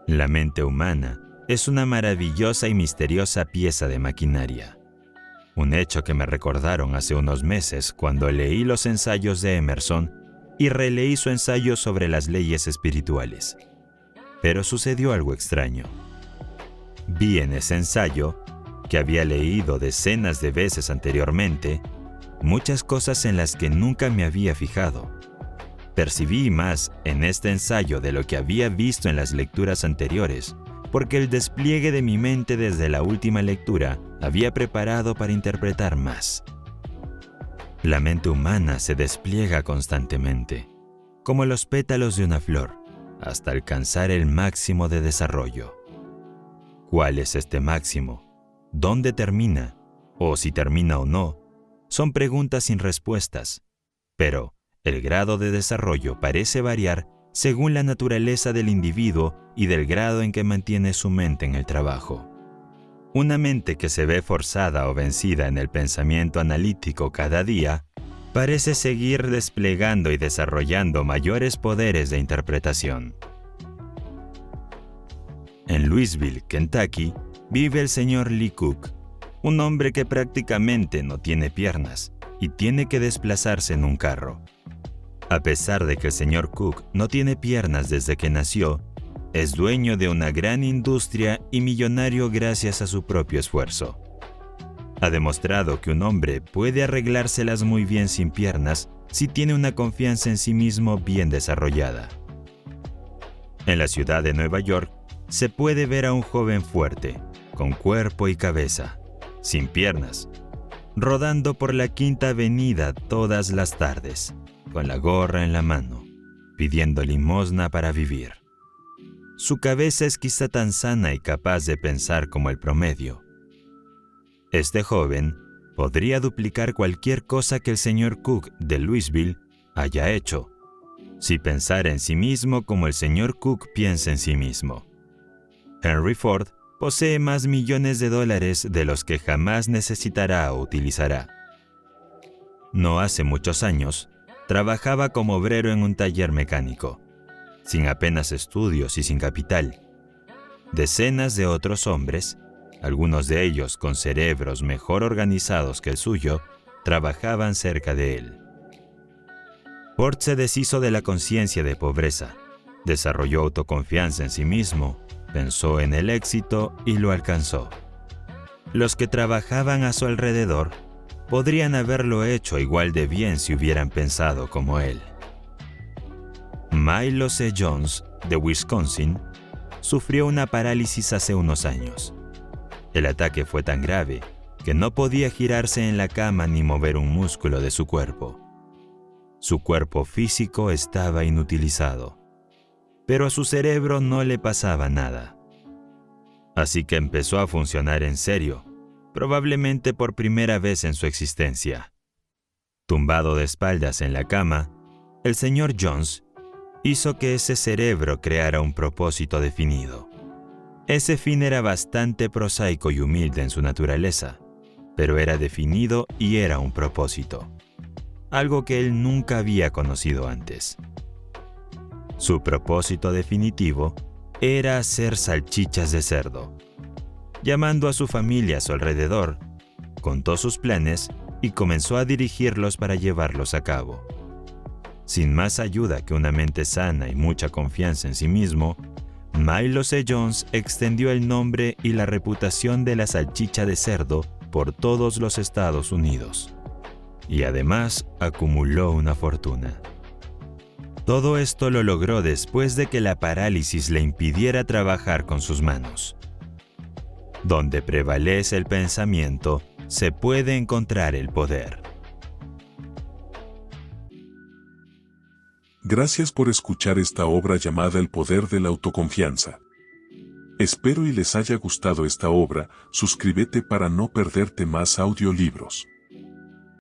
La mente humana es una maravillosa y misteriosa pieza de maquinaria. Un hecho que me recordaron hace unos meses cuando leí los ensayos de Emerson y releí su ensayo sobre las leyes espirituales. Pero sucedió algo extraño. Vi en ese ensayo, que había leído decenas de veces anteriormente, muchas cosas en las que nunca me había fijado. Percibí más en este ensayo de lo que había visto en las lecturas anteriores, porque el despliegue de mi mente desde la última lectura había preparado para interpretar más. La mente humana se despliega constantemente, como los pétalos de una flor, hasta alcanzar el máximo de desarrollo. ¿Cuál es este máximo? ¿Dónde termina? O si termina o no, son preguntas sin respuestas, pero el grado de desarrollo parece variar según la naturaleza del individuo y del grado en que mantiene su mente en el trabajo. Una mente que se ve forzada o vencida en el pensamiento analítico cada día, parece seguir desplegando y desarrollando mayores poderes de interpretación. En Louisville, Kentucky, vive el señor Lee Cook, un hombre que prácticamente no tiene piernas y tiene que desplazarse en un carro. A pesar de que el señor Cook no tiene piernas desde que nació, es dueño de una gran industria y millonario gracias a su propio esfuerzo. Ha demostrado que un hombre puede arreglárselas muy bien sin piernas si tiene una confianza en sí mismo bien desarrollada. En la ciudad de Nueva York se puede ver a un joven fuerte, con cuerpo y cabeza, sin piernas, rodando por la Quinta Avenida todas las tardes, con la gorra en la mano, pidiendo limosna para vivir. Su cabeza es quizá tan sana y capaz de pensar como el promedio. Este joven podría duplicar cualquier cosa que el señor Cook de Louisville haya hecho, si pensara en sí mismo como el señor Cook piensa en sí mismo. Henry Ford posee más millones de dólares de los que jamás necesitará o utilizará. No hace muchos años, trabajaba como obrero en un taller mecánico, sin apenas estudios y sin capital. Decenas de otros hombres, algunos de ellos con cerebros mejor organizados que el suyo, trabajaban cerca de él. Ford se deshizo de la conciencia de pobreza, desarrolló autoconfianza en sí mismo, pensó en el éxito y lo alcanzó. Los que trabajaban a su alrededor podrían haberlo hecho igual de bien si hubieran pensado como él. Milo C. Jones, de Wisconsin, sufrió una parálisis hace unos años. El ataque fue tan grave que no podía girarse en la cama ni mover un músculo de su cuerpo. Su cuerpo físico estaba inutilizado, pero a su cerebro no le pasaba nada. Así que empezó a funcionar en serio, probablemente por primera vez en su existencia. Tumbado de espaldas en la cama, el señor Jones hizo que ese cerebro creara un propósito definido. Ese fin era bastante prosaico y humilde en su naturaleza, pero era definido y era un propósito, algo que él nunca había conocido antes. Su propósito definitivo era hacer salchichas de cerdo. Llamando a su familia a su alrededor, contó sus planes y comenzó a dirigirlos para llevarlos a cabo. Sin más ayuda que una mente sana y mucha confianza en sí mismo, Milo C. Jones extendió el nombre y la reputación de la salchicha de cerdo por todos los Estados Unidos. Y además acumuló una fortuna. Todo esto lo logró después de que la parálisis le impidiera trabajar con sus manos. Donde prevalece el pensamiento, se puede encontrar el poder. Gracias por escuchar esta obra llamada El Poder de la Autoconfianza. Espero y les haya gustado esta obra. Suscríbete para no perderte más audiolibros.